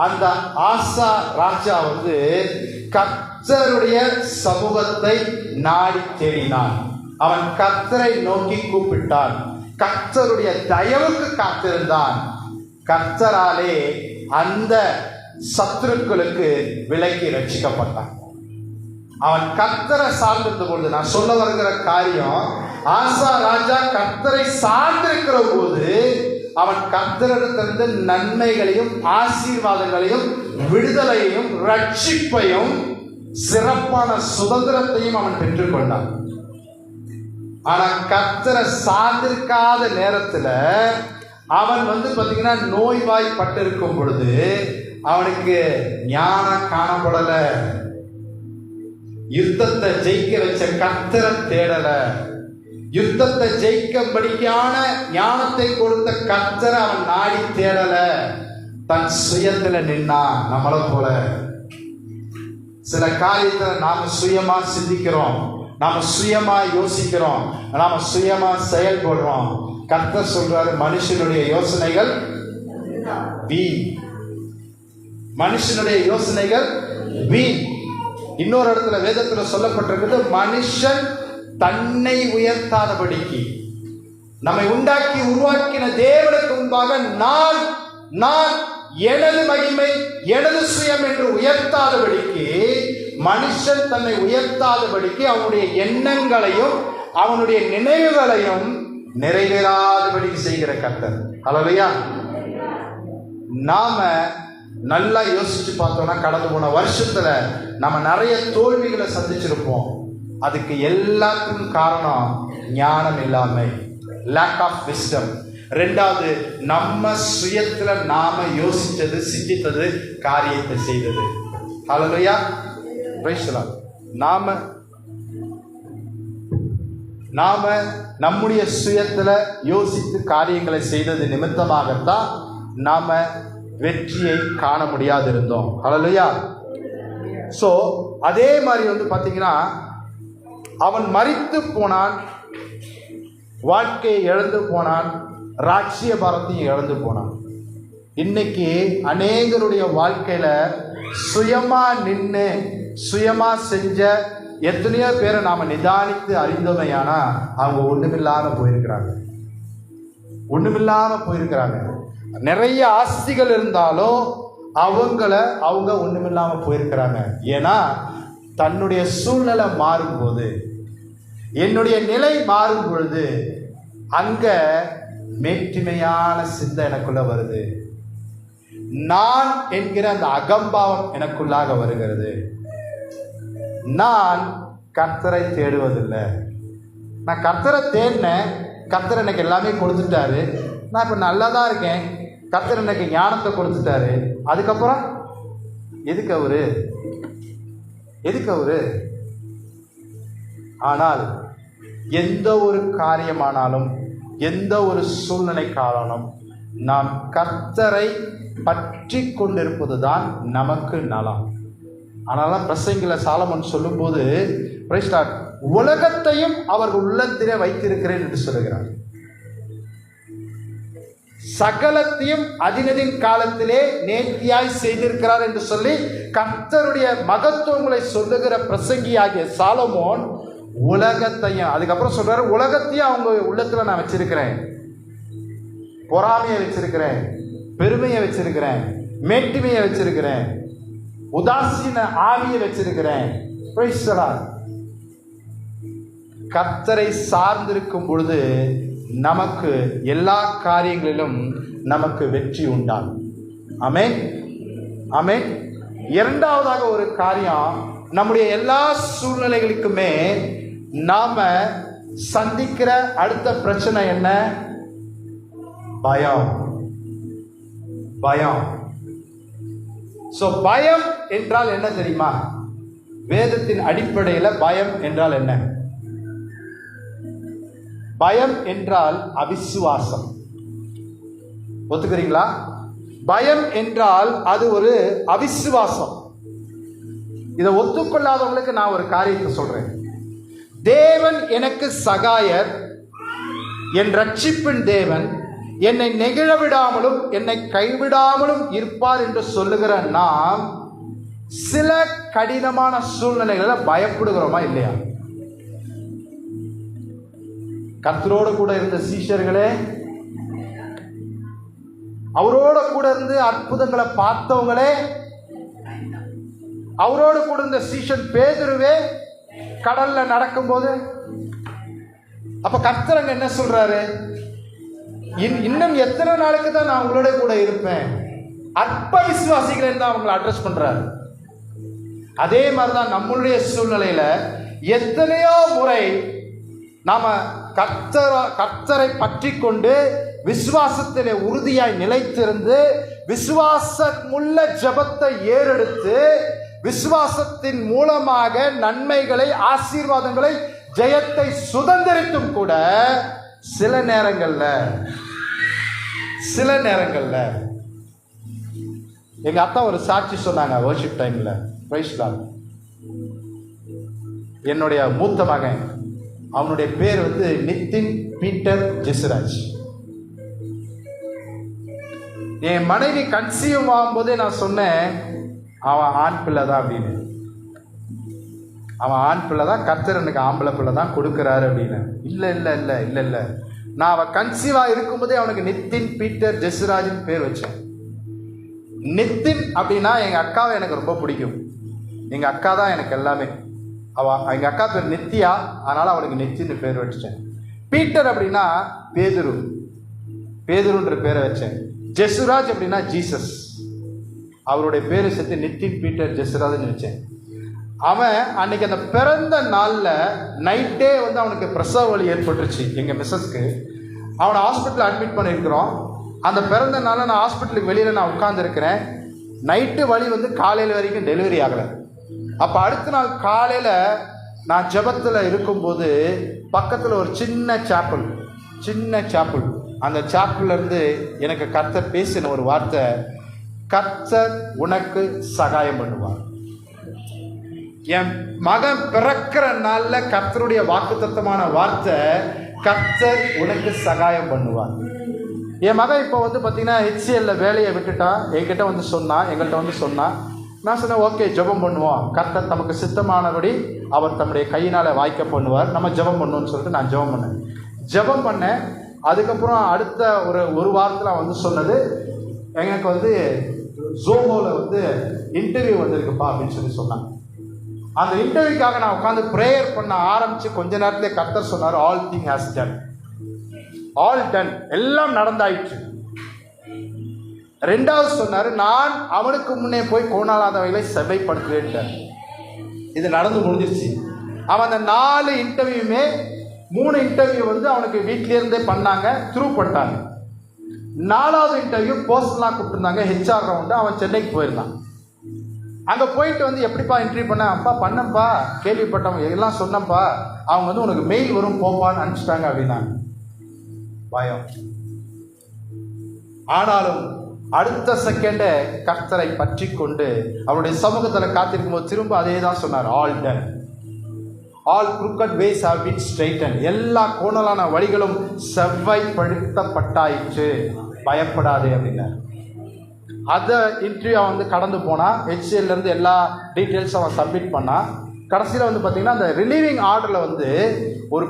S1: அந்த ஆசா ராஜா கர்த்தருடைய சமூகத்தை நாடி தேடினான். அவன் கர்த்தரை நோக்கி கூப்பிட்டான், கர்த்தருடைய தயவுக்கு காத்திருந்தான். கர்த்தராலே அந்த சத்துருக்களுக்கு விலக்கி ரட்சிக்கப்பட்டான். அவன் கர்த்தரை சார்ந்திருந்த பொழுது, நான் சொல்ல வருகிற காரியம், ஆசா ராஜா கர்த்தரை சார்ந்திருக்கிற போது அவன் கர்த்தரிடத்திலிருந்து நன்மைகளையும் ஆசீர்வாதங்களையும் விடுதலையையும் ரட்சிப்பையும் சிறப்பான சுதந்திரத்தையும் அவன் பெற்றுக்கொண்டான். ஆனா கர்த்தரை சார்ந்திருக்காத நேரத்துல அவன் பாத்தீங்கன்னா நோய்வாய்ப்பட்டு இருக்கும் பொழுது அவனுக்கு ஞானம் காணப்படல, யுத்தத்தை ஜெயிக்க வச்ச கர்த்தரை தேடல. யுத்தத்தை ஜெயிக்கும்படியான ஞானத்தை கொடுத்த கர்த்தரை அவன் நாடி தேடல, தன் சுயத்துல நின்னா. நம்மளை போல சில காரியத்துல நாம சுயமா சிந்திக்கிறோம், நாம சுயமா யோசிக்கிறோம், நாம சுயமா செயல்படுறோம். கர்த்தர் சொல்றாரு, மனுஷனுடைய யோசனைகள் வீண், மனுஷனுடைய யோசனைகள் வீண். இன்னொரு இடத்துல வேதத்துல சொல்லப்பட்டிருக்கிறது, மனுஷன் தன்னை உயர்த்தாதபடிக்கு, நம்மை உண்டாக்கி உருவாக்கின தேவனுக்கு முன்பாக நான் நான் எனது மகிமை எனது சுயம் என்று உயர்த்தாதபடிக்கு, மனுஷன் தன்னை உயர்த்தாதபடிக்கு அவனுடைய எண்ணங்களையும் அவனுடைய நினைவுகளையும் நிறைவேறாதபடி செய்கிற கர்த்தர். அல்லேலூயா. நாம நல்லா யோசிச்சு பார்த்தோம்னா, கடந்து போன வருஷத்துல நம்ம நிறைய தோல்விகளை சந்திச்சிருப்போம். அதுக்கு எல்லாத்துக்கும் காரணம் ஞானம் இல்லாமை, லேக் ஆஃப் விஸ்டம். ரெண்டாவது, நம்ம சுயத்துல நாம யோசிச்சது, சிந்தித்தது, காரியத்தை செய்தது. ஹல்லேலூயா. Praise the lord. நாம நம்முடைய சுயத்துல யோசித்து காரியங்களை செய்தது நிமித்தமாகத்தான் நாம வெற்றியை காண முடியாது இருந்தோம். ஹல்லேலூயா. சோ அதே மாதிரி பாத்தீங்கன்னா, அவன் மரித்து போனான், வாழ்க்கையை இழந்து போனான், ராஜ்ய பாரத்தையும் இழந்து போனான். இன்னைக்கு அநேகருடைய வாழ்க்கையில சுயமா நின்று சுயமா செஞ்ச எத்தனையோ பேரை நாம நிதானித்து அறிந்தோமையானா அவங்க ஒண்ணுமில்லாம போயிருக்கிறாங்க. நிறைய ஆஸ்திகள் இருந்தாலும் அவங்க ஒண்ணுமில்லாம போயிருக்கிறாங்க. ஏன்னா தன்னுடைய சூழ்நிலை மாறும்போது, என்னுடைய நிலை மாறும் பொழுது, அங்க மேட்டிமையான சிந்தை எனக்குள்ள வருது. நான் என்கிற அந்த அகம்பாவம் எனக்குள்ளாக வருகிறது. நான் கர்த்தரை தேடுவதில்லை. நான் கர்த்தரை தேடினேன், கர்த்தர் எனக்கு எல்லாமே கொடுத்துட்டாரு, நான் இப்ப நல்லா தான் இருக்கேன், கர்த்தர் எனக்கு ஞானத்தை கொடுத்துட்டாரு, அதுக்கப்புறம் எதுக்கு அவரு? ஆனால் எந்த ஒரு காரியமானாலும், எந்த ஒரு சூழ்நிலை காரணம், நாம் கர்த்தரை பற்றி கொண்டிருப்பதுதான் நமக்கு நலம். ஆனாலும் பிரசங்கில சாலமோன் சொல்லும்போது, உலகத்தையும் அவர்கள் உள்ளத்திலே வைத்திருக்கிறேன் என்று சொல்லுகிறார். சகலத்தையும் அதினதின் காலத்திலே நேர்த்தியாய் செய்திருக்கிறார் என்று சொல்லி கர்த்தருடைய மகத்துவங்களை சொல்லுகிற பிரசங்கியாகிய சாலமோன் உலகத்தையும், அதுக்கப்புறம் சொல்றாரு, உலகத்தையும் அவங்க உள்ளத்துல நான் வச்சிருக்கிறேன், பொறாமையை வச்சிருக்கிறேன், பெருமையை வச்சிருக்கிறேன், மேட்டிமையை வச்சிருக்கிறேன், உதாசீன ஆவியை வச்சிருக்கிறேன். கர்த்தரை சார்ந்திருக்கும் பொழுது நமக்கு எல்லா காரியங்களிலும் நமக்கு வெற்றி உண்டாகும். ஆமென், ஆமென். இரண்டாவதாக ஒரு காரியம், நம்முடைய எல்லா சூழ்நிலைகளுக்குமே நாம சந்திக்கிற அடுத்த பிரச்சனை என்ன? பயம். பயம் என்றால் என்ன தெரியுமா? வேதத்தின் அடிப்படையில் பயம் என்றால் என்ன? பயம் என்றால் அவிசுவாசம். ஒத்துக்கிறீங்களா? பயம் என்றால் அது ஒரு அவிசுவாசம். இதை ஒத்துக்கொள்ளாதவங்களுக்கு நான் ஒரு காரியத்தை சொல்றேன். தேவன் எனக்கு சகாயர், என் ரட்சிப்பின் தேவன் என்னை நெகிழ விடாமலும் என்னை கைவிடாமலும் இருப்பார் என்று சொல்லுகிற நாம் சில கடினமான சூழ்நிலைகளில் பயப்படுகிறோமா இல்லையா? கர்த்தரோடு கூட இருந்த சீஷர்களே, அவரோட கூட இருந்து அற்புதங்களை பார்த்தவங்களே, அவரோடு கூட இருந்த சீஷன் பேதுருவே கடல்ல நடக்கும்போது, அப்ப கர்த்தர் என்ன சொல்றாரு? இன்னும் எத்தனை நாளுக்கு தான் நான் உங்களோட கூட இருப்பேன்? அற்ப விசுவாசிகளை தான் அவங்களை அட்ரஸ் பண்றாரு. அதே மாதிரிதான் நம்மளுடைய சூழ்நிலையில எத்தனையோ முறை நாம கர்த்தரை பற்றி கொண்டு விசுவாசத்திலே உறுதியாய் நிலைத்திருந்து விசுவாசமுள்ள ஜெபத்தை ஏறெடுத்து விசுவாசத்தின் மூலமாக நன்மைகளை, ஆசீர்வாதங்களை ஜெயத்தை சுதந்திரித்தும் கூட சில நேரங்கள்ல எங்க அத்தா ஒரு சாட்சி சொன்னாங்க வர்ஷிப் டைம்ல. Praise Lord. என்னுடைய மூத்த மகன், அவனுடைய பேர் வந்து நித்தின் பீட்டர் ஜெசுராஜ். என் மனைவி கன்சீவ் ஆகும்போதே நான் சொன்னேன், அவன் ஆண் பிள்ளை தான் அப்படின்னு. அவன் ஆண் பிள்ளை தான், கர்த்தர் எனக்கு ஆம்பளை பிள்ளை தான் கொடுக்குறாரு அப்படின்னு. இல்லை, நான் அவன் கன்சீவா இருக்கும்போதே அவனுக்கு நித்தின் பீட்டர் ஜெசுராஜின் பேர் வச்சேன். நித்தின் அப்படின்னா எங்க அக்காவை எனக்கு ரொம்ப பிடிக்கும். எங்க அக்கா தான் எனக்கு எல்லாமே. எங்க அக்கா பேர் நித்யா, அதனால அவனுக்கு நித்தின்னு பேர் வச்சேன். பீட்டர் அப்படின்னா பேதுருன்ற பேரை வச்சேன். ஜெசுராஜ் அப்படின்னா ஜீசஸ், அவருடைய பேரை சேர்த்து நித்தின் பீட்டர் ஜெசுராஜ்னு வச்சேன். அவன் அன்னைக்கு அந்த பிறந்த நாளில் நைட்டே வந்து அவனுக்கு பிரசவ வலி ஏற்பட்டுருச்சு எங்கள் மிஸ்ஸஸ்க்கு. அவனை ஹாஸ்பிட்டலில் அட்மிட் பண்ணியிருக்கிறோம். அந்த பிறந்த நாளில் நான் ஹாஸ்பிட்டலுக்கு வெளியில் நான் உட்காந்துருக்கிறேன். நைட்டு வலி வந்து காலையில் வரைக்கும் டெலிவரி ஆகலை. அப்போ அடுத்த நாள் காலையில் நான் ஜெபத்தில் இருக்கும்போது பக்கத்தில் ஒரு சின்ன சாப்பிள், அந்த சாப்பிள்லேருந்து எனக்கு கர்த்தர் பேசின ஒரு வார்த்தை, கர்த்தர் உனக்கு சகாயம் பண்ணுவார். என் மகன் பிறக்கிற நாளில் கர்த்தருடைய வாக்குத்தத்தமான வார்த்தை, கர்த்தர் உனக்கு சகாயம் பண்ணுவார். என் மகன் இப்போ வந்து பார்த்தீங்கன்னா HCL வேலையை விட்டுட்டா, எங்கள்கிட்ட வந்து சொன்னான். நான் சொன்னேன், ஓகே ஜெபம் பண்ணுவோம், கர்த்தர் நமக்கு சித்தமானபடி அவர் தம்முடைய கையினால் வாய்க்க பண்ணுவார், நம்ம ஜெபம் பண்ணுவோம்னு சொல்லிட்டு நான் ஜெபம் பண்ணேன். அதுக்கப்புறம் அடுத்த ஒரு வாரத்தில் வந்து சொன்னது, எனக்கு வந்து ஜோமோவில் வந்து இன்டர்வியூ வந்திருக்குப்பா அப்படின்னு சொன்னாங்க. அந்த இன்டர்வியூக்காக நான் உட்காந்து ப்ரேயர் பண்ண ஆரம்பிச்சு கொஞ்ச நேரத்திலே கர்த்தர் சொன்னார், ஆல் திங் ஹாஸ் டன், எல்லாம் நடந்தாயிற்று. ரெண்டாவது சொன்னார், நான் அவனுக்கு முன்னே போய் கோணாலாதவைகளை செவ்வைப்படுத்துவேன். இது நடந்து முடிஞ்சிருச்சு. அவன் அந்த 4 இன்டர்வியூமே 3 இன்டர்வியூ வந்து அவனுக்கு வீட்டிலேருந்தே பண்ணாங்க, த்ரூ பண்ணிட்டாங்க. 4வது இன்டர்வியூ பர்சனலாக கூப்பிட்டுருந்தாங்க, HR ரவுண்டு. அவன் சென்னைக்கு போயிருந்தான். அங்கே போயிட்டு வந்து எப்படிப்பா இன்டர்வியூ பண்ணேன், அப்பா பண்ணப்பா, கேள்விப்பட்டவங்க எல்லாம் சொன்னப்பா, அவங்க வந்து உனக்கு மெயில் வரும் போப்பான்னு அனுப்பிச்சிட்டாங்க அப்படின்னாங்க. பயம். ஆனாலும் அடுத்த செகண்டே கர்த்தரை பற்றி கொண்டு அவருடைய சமூகத்தில் காத்திருக்கும் போது திரும்ப அதே தான் சொன்னார், all done, all crooked ways have been straightened, எல்லா கோணலான வழிகளும் செவ்வாய்ப்படுத்தப்பட்டாயிற்று, பயப்படாதே அப்படின்னார். அதை இன்டர்வியூ அவன் வந்து கடந்து போனான். HCLலேருந்து எல்லா டீட்டெயில்ஸும் அவன் சப்மிட் பண்ணான். கடைசியில் வந்து பார்த்திங்கன்னா அந்த ரிலீவிங் ஆர்டரில் வந்து ஒரு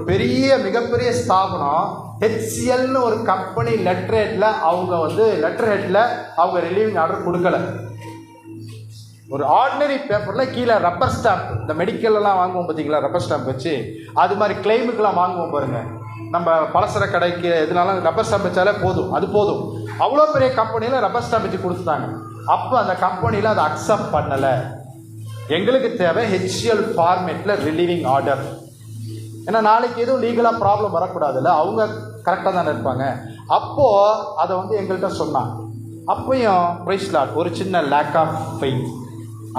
S1: மிகப்பெரிய ஸ்தாபனம் HCLன்னு ஒரு கம்பெனி லெட்டர் ஹெட்டில் அவங்க ரிலீவிங் ஆர்டர் கொடுக்கல. ஒரு ஆர்டினரி பேப்பரில் கீழே ரப்பர் ஸ்டாம்ப், இந்த மெடிக்கல்லாம் வாங்குவோம் பார்த்தீங்களா, ரப்பர் ஸ்டாம்ப் வச்சு, அது மாதிரி கிளைமுக்கெல்லாம் வாங்குவோம் பாருங்கள், நம்ம பலசர கடைக்கு எதுனாலும் ரப்பர் ஸ்டாம்ப் வச்சாலே அது போதும். அவ்வளோ பெரிய கம்பெனியில் ரப்பர் ஸ்டாம்ப் வச்சு கொடுத்துட்டாங்க. அப்போ அந்த கம்பெனியில் அதை அக்செப்ட் பண்ணலை. எங்களுக்கு தேவை HCL ஃபார்மேட்டில் ரிலீவிங் ஆர்டர். ஏன்னா நாளைக்கு எதுவும் லீகலாக ப்ராப்ளம் வரக்கூடாதுல்ல, அவங்க கரெக்டாக தானே இருப்பாங்க. அப்போது அதை வந்து எங்கள்கிட்ட சொன்னாங்க. அப்பையும் பிரைஸ் லார்ட், ஒரு சின்ன லேக் ஆஃப் ஃபெய்த்.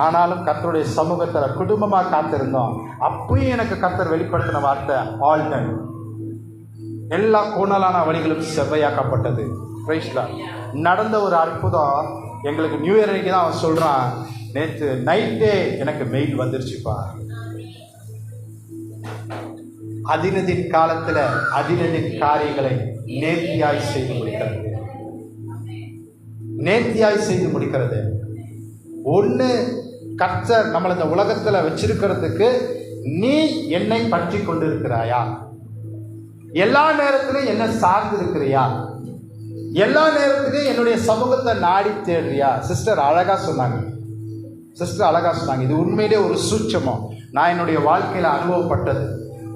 S1: ஆனாலும் கர்த்தருடைய சமூகத்தில் குடும்பமாக காத்திருந்தோம். அப்பயும் எனக்கு கர்த்தர் வெளிப்படுத்தின வார்த்தை, ஆல் டன், எல்லா கோணலான வழிகளும் செவ்வையாக்கப்பட்டது. Price Lord. நடந்த ஒரு அற்புதம் எங்களுக்கு நியூ இயர் அன்னைக்கு தான் அவன் சொல்கிறான், நேற்று நைட்டே எனக்கு மெயில் வந்துருச்சுப்பா. அதினதின் காலத்தில் அதினதின் காரியங்களை நேர்த்தியாய் செய்து முடிக்கிறது. ஒன்று, கர்த்தர் நம்மளை இந்த உலகத்தில் வச்சிருக்கிறதுக்கு நீ என்னை பற்றி கொண்டு இருக்கிறாயா? எல்லா நேரத்திலும் என்ன சார்ந்து இருக்கிறியா? எல்லா நேரத்திலும் என்னுடைய சமூகத்தை நாடி தேடுறியா? சிஸ்டர் அழகா சொன்னாங்க. இது உண்மையிலே ஒரு சூட்சமம். நான் என்னுடைய வாழ்க்கையில் அனுபவப்பட்டது.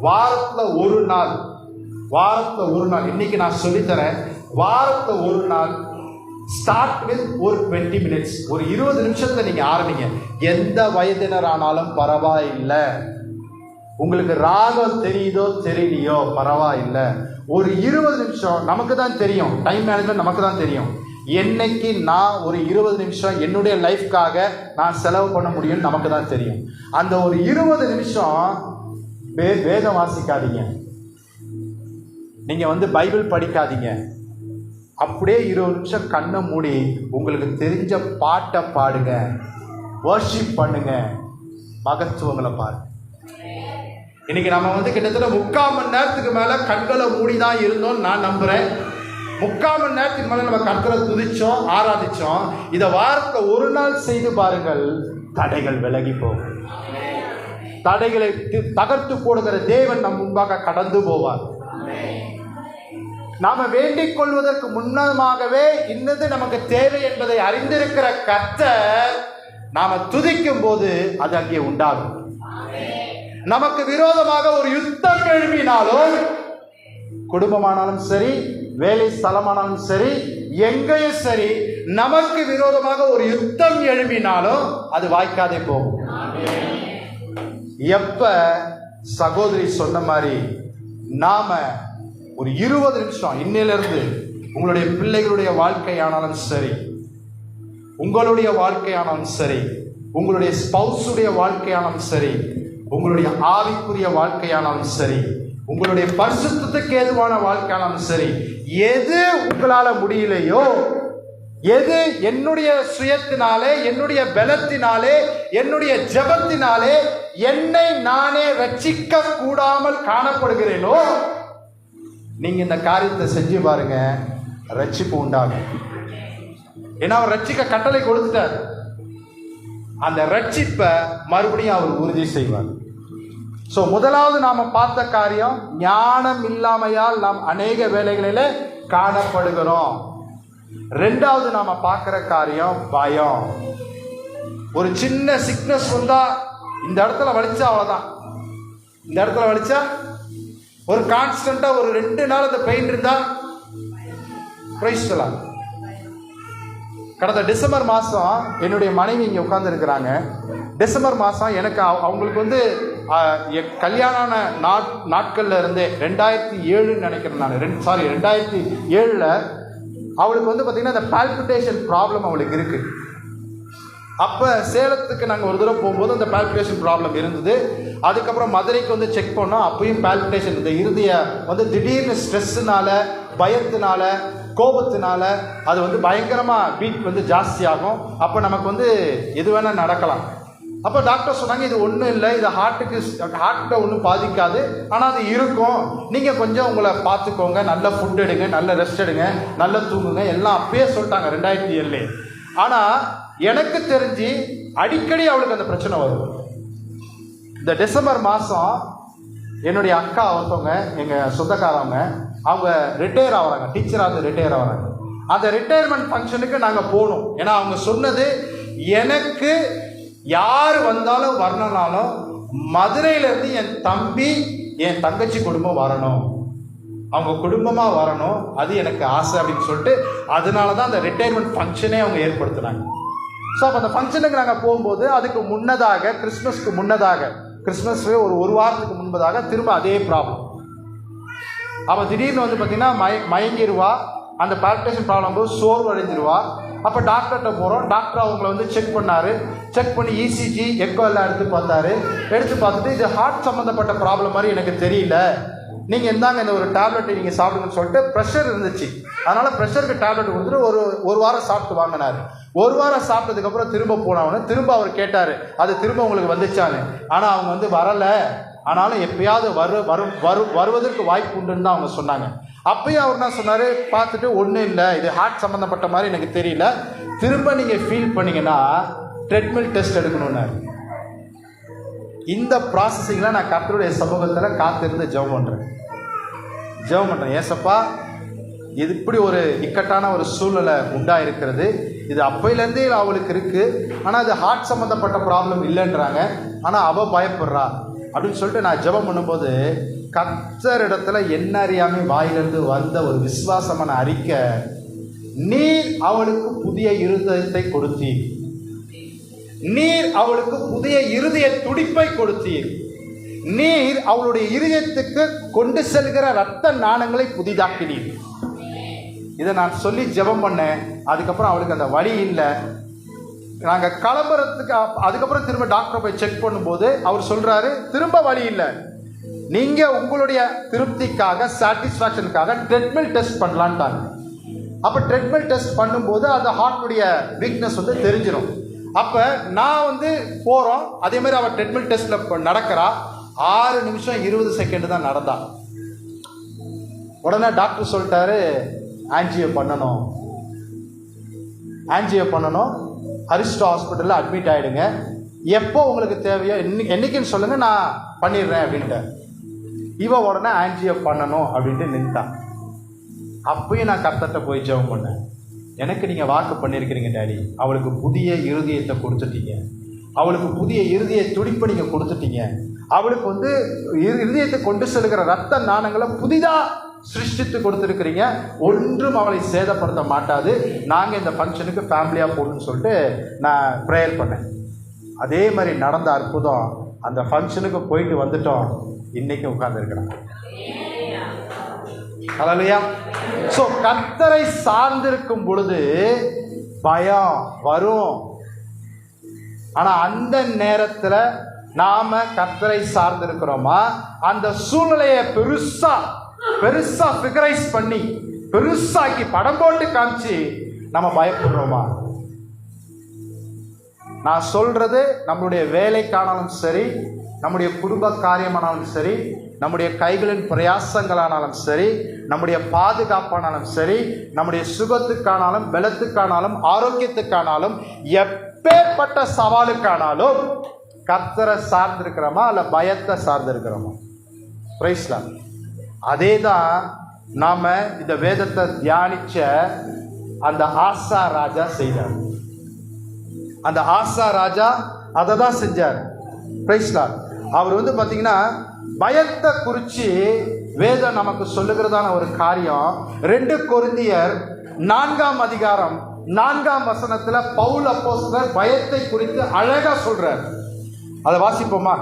S1: வாரத்தில் ஒரு நாள் இன்னைக்கு நான் சொல்லித்தரேன். வாரத்தில் ஒரு நாள் ஸ்டார்ட் வித் ஒரு 20 minutes, ஒரு 20 நிமிஷத்தை நீங்கள் ஆரம்பிங்க. எந்த வயதினர் ஆனாலும் பரவாயில்லை. உங்களுக்கு ராகம் தெரியுதோ தெரியலையோ பரவாயில்லை. ஒரு 20 நிமிஷம் நமக்கு தான் தெரியும். டைம் மேனேஜ்மெண்ட் நமக்கு தான் தெரியும். என்னைக்கு நான் ஒரு 20 நிமிஷம் என்னுடைய லைஃப்காக நான் செலவு பண்ண முடியும்னு நமக்கு தான் தெரியும். அந்த ஒரு 20 நிமிஷம் வேதம் வாசிக்காதீங்க, நீங்க பைபிள் படிக்காதீங்க. அப்படியே 20 நிமிஷம் கண்ணை மூடி உங்களுக்கு தெரிஞ்ச பாட்டை பாடுங்க, வர்ஷிப் பண்ணுங்க, மகத்துவங்களை பாருங்க. இன்னைக்கு நம்ம கிட்டத்தட்ட 3/4 மணி நேரத்துக்கு மேல கண்களை மூடிதான் இருந்தோம் நான் நம்புறேன். 3/4 மணி நேரத்துக்கு மேல நம்ம கர்த்தரை துதிச்சோம், ஆராதிச்சோம். இதை வாரத்தை ஒரு நாள் செய்து பாருங்கள், தடைகள் விலகி போகும். தடைகளை தகர்த்து போடுகிற தேவன் நம் முன்பாக கடந்து போவார். நாம வேண்டிக் கொள்வதற்கு முன்னமாகவே இன்னது நமக்கு தேவை என்பதை அறிந்திருக்கிற கர்த்தர் நாம துதிக்கும் போது அது அங்கே உண்டாகும். நமக்கு விரோதமாக ஒரு யுத்தம் எழுப்பினாலும், குடும்பமானாலும் சரி, வேலை ஸ்தலமானாலும் சரி, எங்கேயும் சரி, நமக்கு விரோதமாக ஒரு யுத்தம் எழுப்பினாலும் அது வாய்க்காதே போகும். எப்ப சகோதரி சொன்ன மாதிரி நாம ஒரு 20 நிமிஷம் இன்னிலிருந்து உங்களுடைய பிள்ளைகளுடைய வாழ்க்கையானாலும் சரி, உங்களுடைய வாழ்க்கையானாலும் சரி, உங்களுடைய ஸ்பௌஸுடைய வாழ்க்கையானாலும் சரி, உங்களுடைய ஆவிக்குரிய வாழ்க்கையானாலும் சரி, உங்களுடைய பரிசுத்தத்துக்கு ஏதுவான வாழ்க்கையானாலும் சரி, எது உங்களால முடியலையோ, எது என்னுடைய சுயத்தினாலே, என்னுடைய பலத்தினாலே, என்னுடைய ஜெபத்தினாலே என்னை நானே ரட்சிக்க கூடாமல் காணப்படுகிறேனோ, நீங்க இந்த காரியத்தை செஞ்சு பாருங்க, ரட்சிப்பு உண்டாகும். ஏன்னா அவர் ரட்சிக்க கட்டளை கொடுத்துட்டார். அந்த ரட்சிப்பை மறுபடியும் அவர் உறுதி செய்வார். ஸோ முதலாவது நாம பார்த்த காரியம், ஞானம் இல்லாமையால் நாம் அநேக வேலைகளில காணப்படுகிறோம். 2வது நாம பார்க்கிற காரியம் பயம். ஒரு சின்ன சிக்னஸ் வந்தா, இந்த இடத்துல வலிச்சா அவ்வளவுதான், இந்த இடத்துல வலிச்சா ஒரு கான்ஸ்டன்டா ஒரு 2 நாள் அந்த பெயின் இருந்தா பிரைஸ் சொல்லலாம். கடந்த டிசம்பர் மாதம் என்னுடைய மனைவி இங்கே உட்கார்ந்து இருக்கிறாங்க. டிசம்பர் மாதம் எனக்கு அவங்களுக்கு கல்யாண நாட்கள்ல இருந்தே 2007 நினைக்கிறேன் நான், 2007 அவளுக்கு பார்த்தீங்கன்னா இந்த பால்பிட்டேஷன் ப்ராப்ளம் அவளுக்கு இருக்கு. அப்போ சேலத்துக்கு நாங்கள் ஒரு தடவை போகும்போது அந்த பால்பிட்டேஷன் ப்ராப்ளம் இருந்தது. அதுக்கப்புறம் மதுரைக்கு செக் பண்ணோம், அப்பயும் பால்பிட்டேஷன். இந்த இறுதிய திடீர்னு ஸ்ட்ரெஸ்ஸுனால, பயத்தினால, கோபத்தினால அது பயங்கரமாக பீட் ஜாஸ்தியாகும். அப்போ நமக்கு எது வேணால் நடக்கலாம். அப்போ டாக்டர் சொன்னாங்க, இது ஒன்றும் இல்லை, இது ஹார்ட்டை ஒன்றும் பாதிக்காது, ஆனால் அது இருக்கும், நீங்கள் கொஞ்சம் உங்களை பார்த்துக்கோங்க, நல்ல ஃபுட் எடுங்க, நல்ல ரெஸ்ட் எடுங்க, நல்லா தூங்குங்க, எல்லாம் அப்பயே சொல்லிட்டாங்க 2007. ஆனால் எனக்கு தெரிஞ்சு அடிக்கடி அவளுக்கு அந்த பிரச்சனை வரும். இந்த டிசம்பர் மாதம் என்னுடைய அக்கா ஒருத்தவங்க, எங்கள் சொந்தக்காரவங்க, அவங்க ரிட்டையர் ஆகிறாங்க, டீச்சராக ரிட்டையர் ஆகிறாங்க. அந்த ரிட்டையர்மெண்ட் ஃபங்க்ஷனுக்கு நாங்கள் போகணும். ஏன்னா அவங்க சொன்னது, எனக்கு யார் வந்தாலும் வரணும்னாலும் மதுரையிலேருந்து என் தம்பி என் தங்கச்சி குடும்பம் வரணும், அவங்க குடும்பமாக வரணும், அது எனக்கு ஆசை அப்படின்னு சொல்லிட்டு, அதனால தான் அந்த ரிட்டையர்மெண்ட் ஃபங்க்ஷனே அவங்க ஏற்படுத்தினாங்க. ஸோ அப்போ அந்த ஃபங்க்ஷனுக்கு நாங்கள் போகும்போது, அதுக்கு முன்னதாக, கிறிஸ்மஸ்க்கு முன்னதாக, கிறிஸ்மஸ் ஒரு வாரத்துக்கு முன்பதாக திரும்ப அதே ப்ராப்ளம். அப்போ திடீர்னு பார்த்தீங்கன்னா மயங்கிடுவா. அந்த பால்பிட்டேஷன் ப்ராப்ளம் போது சோர்வு அடைஞ்சிருவா. அப்போ டாக்டர்கிட்ட போகிறோம். டாக்டர் அவங்கள செக் பண்ணார். செக் பண்ணி இசிஜி, எக்கோ எல்லாம் எடுத்து பார்த்தாரு. எடுத்து பார்த்துட்டு, இது ஹார்ட் சம்மந்தப்பட்ட ப்ராப்ளம் மாதிரி எனக்கு தெரியல, நீங்கள் இந்தாங்க இந்த ஒரு டேப்லெட்டை நீங்கள் சாப்பிடுங்கன்னு சொல்லிட்டு, ப்ரெஷர் இருந்துச்சு, அதனால் ப்ரெஷருக்கு டேப்லெட் கொடுத்துட்டு ஒரு வாரம் சாப்பிட்டு வாங்கினார். ஒரு வாரம் சாப்பிட்டதுக்கப்புறம் திரும்ப போனவொன்னே திரும்ப அவர் கேட்டார், அது திரும்ப உங்களுக்கு வந்துச்சான்னு. ஆனால் அவங்க வரலை, ஆனாலும் எப்பயாவது வருவதற்கு வாய்ப்பு உண்டுன்னு தான் அவங்க சொன்னாங்க. அப்பயும் அவர் என்ன சொன்னார், பார்த்துட்டு ஒன்றும் இல்லை, இது ஹார்ட் சம்மந்தப்பட்ட மாதிரி எனக்கு தெரியல, திரும்ப நீங்கள் ஃபீல் பண்ணிங்கன்னா ட்ரெட்மில் டெஸ்ட் எடுக்கணுன்னாரு. இந்த ப்ராசஸிங்லாம் நான் கர்த்தருடைய சமூகத்தில் காத்திருந்து ஜெபம் பண்ணுறேன். ஏசப்பா, இது இப்படி ஒரு இக்கட்டான ஒரு சூழ்நிலை உண்டாயிருக்கிறது, இது அப்பையிலேருந்தே அவளுக்கு இருக்குது, ஆனால் இது ஹார்ட் சம்மந்தப்பட்ட ப்ராப்ளம் இல்லைன்றாங்க, ஆனால் அவள் பயப்படுறா அப்படின்னு சொல்லிட்டு நான் ஜெபம் பண்ணும்போது, கர்த்தரிடத்துல என்ன அறியாமல் வாயிலிருந்து வந்த ஒரு விசுவாசமான அறிக்கை, நீர் அவளுக்கு புதிய இருதயத்தை கொடுத்தீர், நீர் அவளுக்கு புதிய இருதய துடிப்பை கொடுத்தீர், நீர் அவளுடைய இருதயத்துக்கு கொண்டு செல்கிற இரத்த நாணங்களை புதிதாக்கினீர். இதை நான் சொல்லி ஜெபம் பண்ணேன். அதுக்கப்புறம் அவளுக்கு அந்த வலி இல்லை. நாங்கள் கிளம்புறதுக்கு அதுக்கப்புறம் திரும்ப டாக்டரை போய் செக் பண்ணும்போது அவர் சொல்கிறாரு, திரும்ப வலி இல்லை, நீங்க உங்களுடைய திருப்திக்காக, சாட்டிஸ்ஃபேக்ஷனுக்காக ட்ரெட்மில் டெஸ்ட் பண்ணலான்ட்டாங்க. அப்போ ட்ரெட்மில் டெஸ்ட் பண்ணும்போது அந்த ஹார்ட்டுடைய வீக்னஸ் வந்து தெரிஞ்சிடும். அப்போ நான் வந்து போகிறோம், அதே மாதிரி அவள் ட்ரெட்மில் டெஸ்ட்டில் நடக்கிறா. 6 நிமிஷம் 20 செகண்ட் தான் நடந்தா. உடனே டாக்டர் சொல்லிட்டாரு, ஆன்ஜியோ பண்ணணும், அரிஸ்டோ ஹாஸ்பிட்டலில் அட்மிட் ஆகிடுங்க, எப்போ உங்களுக்கு தேவையோ என்னைக்குன்னு சொல்லுங்கள், நான் பண்ணிடுறேன் அப்படின்ட்டு. இவன் உடனே ஆன்ஜியோ பண்ணணும் அப்படின்ட்டு நின்ட்டான். அப்பயும் நான் கர்த்தர்ட்ட போய் ஜெபம் பண்ணேன். எனக்கு நீங்கள் வாக்கு பண்ணியிருக்கிறீங்க டாடி, அவளுக்கு புதிய இருதயத்தை கொடுத்துட்டீங்க, அவளுக்கு புதிய இருதய துடிப்பை நீங்கள் கொடுத்துட்டீங்க, அவளுக்கு வந்து இருதயத்தை கொண்டு செல்கிற ரத்த நாணங்களை புதிதாக சிருஷ்டித்து கொடுத்துருக்கிறீங்க, ஒன்றும் அவளை சேதப்படுத்த மாட்டாது, நாங்கள் இந்த ஃபங்க்ஷனுக்கு ஃபேமிலியாக போகணும்னு சொல்லிட்டு நான் ப்ரேயர் பண்ணேன். அதே மாதிரி நடந்த அற்புதம், அந்த ஃபங்க்ஷனுக்கு போயிட்டு வந்துட்டோம், இன்னைக்கு உட்கார்ந்துருக்கிறான். ஹல்லேலூயா. ஸோ கர்த்தரை சார்ந்திருக்கும் பொழுது பயம் வரும். ஆனால் அந்த நேரத்தில் நாம் கர்த்தரை சார்ந்திருக்கிறோமா, அந்த சூழ்நிலையை பெருசா ஃபிகரைஸ் பண்ணி பெருசாக்கி படம் போட்டு காமிச்சு நம்ம பயப்படுறோமா? நான் சொல்றது நம்மளுடைய வேலைக்கானாலும் சரி, நம்முடைய குடும்ப காரியமானாலும் சரி, நம்முடைய கைகளின் பிரயாசங்களானாலும் சரி, நம்முடைய பாதுகாப்பானாலும் சரி, நம்முடைய சுகத்துக்கானாலும் பலத்துக்கானாலும் ஆரோக்கியத்துக்கானாலும் எப்பேற்பட்ட சவாலுக்கானாலும் கர்த்தரை சார்ந்திருக்கிறோமா அல்ல பயத்தை சார்ந்திருக்கிறோமா? Price Lord. அதே தான் நாம இந்த வேதத்தை தியானிச்ச அந்த ஆசா ராஜா செய்தார். அந்த ஆசா ராஜா அதை தான் செஞ்சார். Price Lord. அவர் வந்து பார்த்தீங்கன்னா பயத்தை குறித்து வேதம் நமக்கு சொல்லுகிறதான ஒரு காரியம் 2 கொரிந்தியர் 4ஆம் அதிகாரம் 4ஆம் வசனத்துல பவுல் அப்போஸ்தலர் பயத்தை குறித்து அழகா சொல்றார். அதை வாசிப்போமா?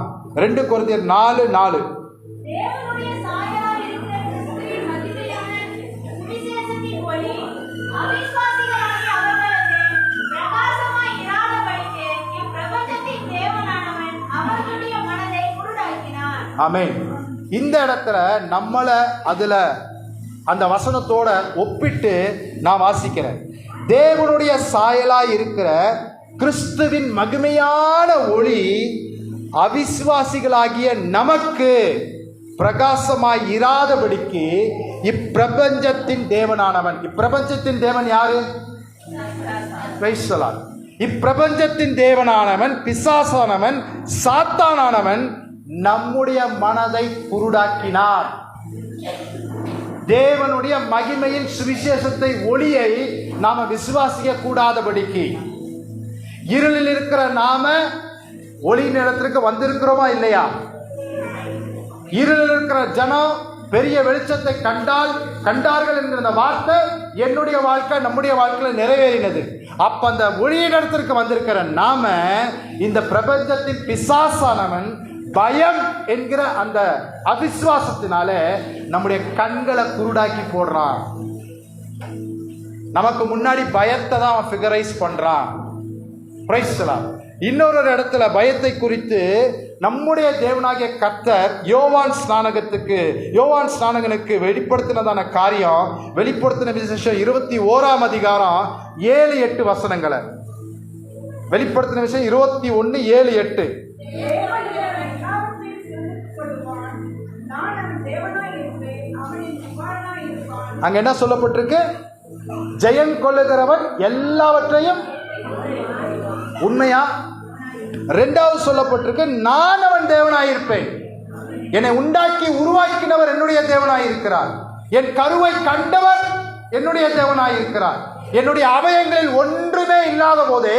S1: 2 கொரிந்தியர் 4:4.
S3: தேவனுடைய சாயலாய் இருக்கிற கிறிஸ்துவின் மகிமையான சுவிசேஷத்தின் ஒளி அவிசுவாசிகளாகிய அவர்களுக்கு பிரகாசமாய் இராதபடிக்கு இப்பிரபஞ்சத்தின் தேவனானவன் அவர்களுடைய மனதை குருடாக்கினார்.
S1: ஆமென். இந்த இடத்துல நம்மளை அதுல அந்த வசனத்தோட ஒப்பிட்டு நான் வாசிக்கிறேன். தேவனுடைய சாயலாய் இருக்கிற கிறிஸ்துவின் மகிமையான ஒளி அவிசுவாசிகளாகிய நமக்கு பிரகாசமாய் இராதபடிக்கு இப்பிரபஞ்சத்தின் தேவனானவன். இப்பிரபஞ்சத்தின் தேவன் யாரு? இப்பிரபஞ்சத்தின் தேவனானவன், பிசாசானவன், சாத்தானானவன் நம்முடைய மனதை குருடாக்கினார். தேவனுடைய மகிமையின் சுவிசேஷத்தை, ஒளியை நாம விசுவாசிக்க கூடாதபடிக்கு இருளில் இருக்கிற நாம ஒளி நிலத்திற்கு வந்திருக்கிறோமா இல்லையா? இருளில் இருக்கிற ஜனம் பெரிய வெளிச்சத்தை கண்டார்கள் என்கிற அந்த வார்த்தை என்னுடைய வாழ்க்கை, நம்முடைய வாழ்க்கையில் நிறைவேறினது. அப்ப அந்த ஒளியின் இடத்திற்கு வந்திருக்கிற நாம இந்த பிரபஞ்சத்தின் பிசாசானவன் பயம் என்கிற அந்த அவிசுவாசத்தினால நம்முடைய கண்களை குருடாக்கி போடுறான். நமக்கு முன்னாடி பயத்தை தான் அவன் ஃபிகரைஸ் பண்றான். Price the Lord. இன்னொரு இடத்துல பயத்தை குறித்து நம்முடைய தேவனாகிய கர்த்தர் யோவான் ஸ்நானகனுக்கு வெளிப்படுத்தினதான காரியம், வெளிப்படுத்தின விசேஷம் 21ஆம் அதிகாரம் 7-8 வசனங்களை. வெளிப்படுத்தின விஷயம் 21:7-8. அங்க என்ன சொல்லப்பட்டிருக்கு? ஜெயம் கொள்ளுகிறவன் எல்லாவற்றையும் உண்மையா? 2வது சொல்லப்பட்டிருக்கு, நான் அவன் தேவனாயிருப்பேன். என்னை உண்டாக்கி உருவாக்கினவர் என்னுடைய தேவனாயிருக்கிறார். என் கருவை கண்டவர் என்னுடைய தேவனாயிருக்கிறார். என்னுடைய அவயங்களில் ஒன்றுமே இல்லாத போதே